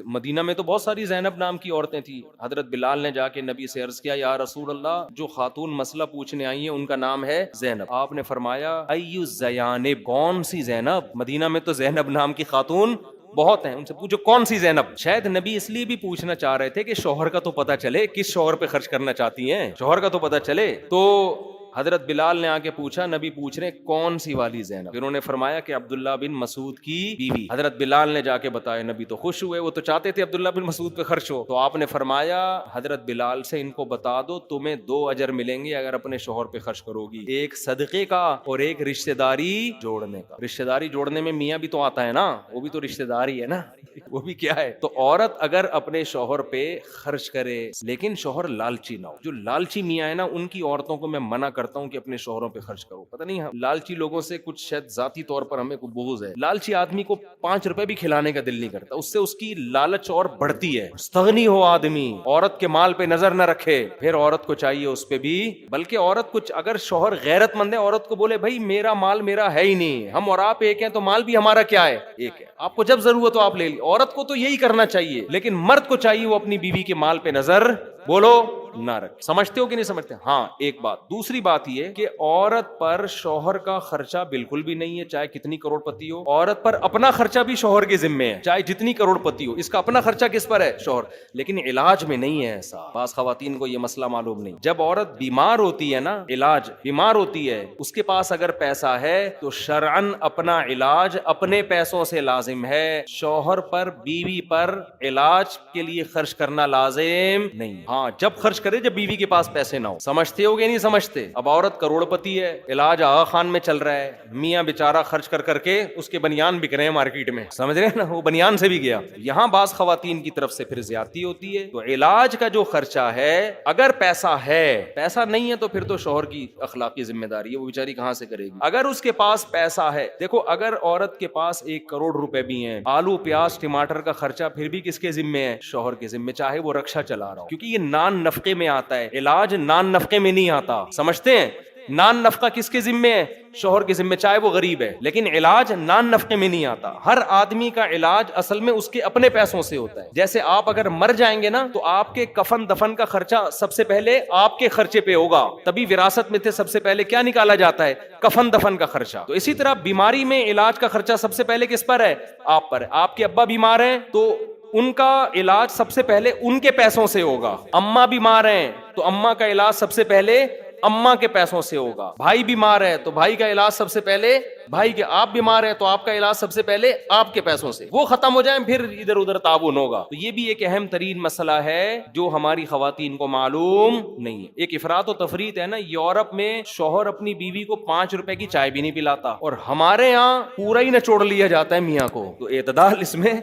مدینہ میں تو بہت ساری زینب نام کی عورتیں تھیں. حضرت بلال نے جا کے نبی سے عرض کیا یا رسول اللہ جو خاتون مسئلہ پوچھنے آئی ہیں ان کا نام ہے زینب. آپ نے فرمایا ایو زینب, کون سی زینب؟ مدینہ میں تو زینب نام کی خاتون بہت ہیں, ان سے پوچھو کون سی زینب. شاید نبی اس لیے بھی پوچھنا چاہ رہے تھے کہ شوہر کا تو پتہ چلے, کس شوہر پہ خرچ کرنا چاہتی ہیں, شوہر کا تو پتہ چلے. تو حضرت بلال نے آ کے پوچھا, نبی پوچھ رہے کون سی والی زینب؟ پھر انہوں نے فرمایا کہ عبداللہ بن مسعود کی بیوی. حضرت بلال نے جا کے بتایا, نبی تو خوش ہوئے, وہ تو چاہتے تھے عبداللہ بن مسعود پہ خرچ ہو. تو آپ نے فرمایا حضرت بلال سے ان کو بتا دو تمہیں 2 اجر ملیں گے اگر اپنے شوہر پہ خرچ کرو گی, ایک صدقے کا اور ایک رشتہ داری جوڑنے کا. رشتہ داری جوڑنے میں میاں بھی تو آتا ہے نا, وہ بھی تو رشتہ داری ہے نا, وہ بھی کیا ہے. تو عورت اگر اپنے شوہر پہ خرچ کرے لیکن شوہر لالچی نہ ہو. جو لالچی میاں ہے نا ان کی عورتوں کو میں منع کرتا ہوں کہ اپنے شوہروں پہ خرچ کرو. پتہ نہیں لالچی لوگوں سے کچھ شاید ذاتی طور پر ہمیں کوئی بغض ہے. لالچی آدمی کو 5 روپے بھی کھلانے کا دل نہیں کرتا, اس سے اس کی لالچ اور بڑھتی ہے. مستغنی ہو آدمی, عورت کے مال پہ نظر نہ رکھے, پھر عورت کو چاہیے اس پہ بھی, بلکہ عورت کچھ اگر شوہر غیرت مند ہے عورت کو بولے بھائی میرا مال میرا ہے ہی نہیں, ہم اور آپ ایک ہیں تو مال بھی ہمارا کیا ہے, ایک ہے, آپ کو جب ضرورت ہو آپ لے لی. عورت کو تو یہی کرنا چاہیے, لیکن مرد کو چاہیے وہ اپنی بیوی کے مال پہ نظر بولو نہ رکھے. سمجھتے ہو کہ نہیں سمجھتے؟ ہاں ایک بات. دوسری بات یہ کہ عورت پر شوہر کا خرچہ بالکل بھی نہیں ہے, چاہے کتنی کروڑ پتی ہو. عورت پر اپنا خرچہ بھی شوہر کے ذمے ہے, چاہے جتنی کروڑ پتی ہو, اس کا اپنا خرچہ کس پر ہے؟ شوہر. لیکن علاج میں نہیں ہے ایسا. بعض خواتین کو یہ مسئلہ معلوم نہیں. جب عورت بیمار ہوتی ہے نا, علاج بیمار ہوتی ہے, اس کے پاس اگر پیسہ ہے تو شرعن اپنا علاج اپنے پیسوں سے لازم ہے. شوہر پر بیوی پر علاج کے لیے خرچ کرنا لازم نہیں. ہاں جب خرچ کرے جب بیوی کے پاس پیسے نہ ہو. سمجھتے ہو گے نہیں سمجھتے؟ اب عورت کروڑ پتی ہے, علاج آغا خان میں چل رہا ہے, میاں بیچارہ خرچ کر کے اس کے بنیان بک رہے ہیں مارکیٹ میں, سمجھ رہے ہیں نا, وہ بنیان سے بھی گیا. یہاں بعض خواتین کی طرف سے پھر زیادتی ہوتی ہے. تو علاج کا جو خرچہ ہے اگر پیسہ ہے, پیسہ نہیں ہے تو پھر تو شوہر کی اخلاقی ذمہ داری ہے, وہ بیچاری کہاں سے کرے گی. اگر اس کے پاس پیسہ ہے, دیکھو اگر عورت کے پاس 1 کروڑ روپے بھی ہیں, آلو پیاز ٹماٹر کا خرچہ پھر بھی کس کے ذمے ہے؟ شوہر کے ذمے, چاہے وہ رکشہ چلا رہا ہو, کیونکہ یہ نان نفقے میں آتا ہے. علاج نان نفقے میں نہیں آتا, سمجھتے ہیں؟ نان نفقہ کس کے ذمے ہے؟ شوہر کے ذمے, چاہے وہ غریب ہے, لیکن علاج نان نفقے میں نہیں آتا. ہر آدمی کا علاج اصل میں اس کے اپنے پیسوں سے ہوتا ہے. جیسے آپ اگر مر جائیں گے نا تو آپ کے کفن دفن کا خرچہ سب سے پہلے آپ کے خرچے پہ ہوگا, تبھی وراثت میں سب سے پہلے کیا نکالا جاتا ہے؟ کفن دفن کا خرچہ. تو اسی طرح بیماری میں علاج کا خرچہ سب سے پہلے کس پر ہے؟ آپ پر. آپ کے ابا بیمار ہیں تو ان کا علاج سب سے پہلے ان کے پیسوں سے ہوگا. اماں بیمار ہیں تو اماں کا علاج سب سے پہلے اماں کے پیسوں سے ہوگا. بھائی بیمار ہے تو بھائی کا علاج سب سے پہلے بھائی کے. آپ بیمار ہیں تو آپ کا علاج سب سے پہلے آپ کے پیسوں سے. وہ ختم ہو جائیں پھر ادھر ادھر تعاون ہوگا. تو یہ بھی ایک اہم ترین مسئلہ ہے جو ہماری خواتین کو معلوم نہیں ہے. ایک افراط و تفریط ہے نا, یورپ میں شوہر اپنی بیوی کو 5 روپے کی چائے بھی نہیں پلاتا, اور ہمارے ہاں پورا ہی نچوڑ لیا جاتا ہے میاں کو. تو اعتدال اس میں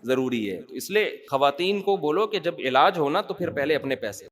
ضروری ہے. تو اس لیے خواتین کو بولو کہ جب علاج ہونا تو پھر پہلے اپنے پیسے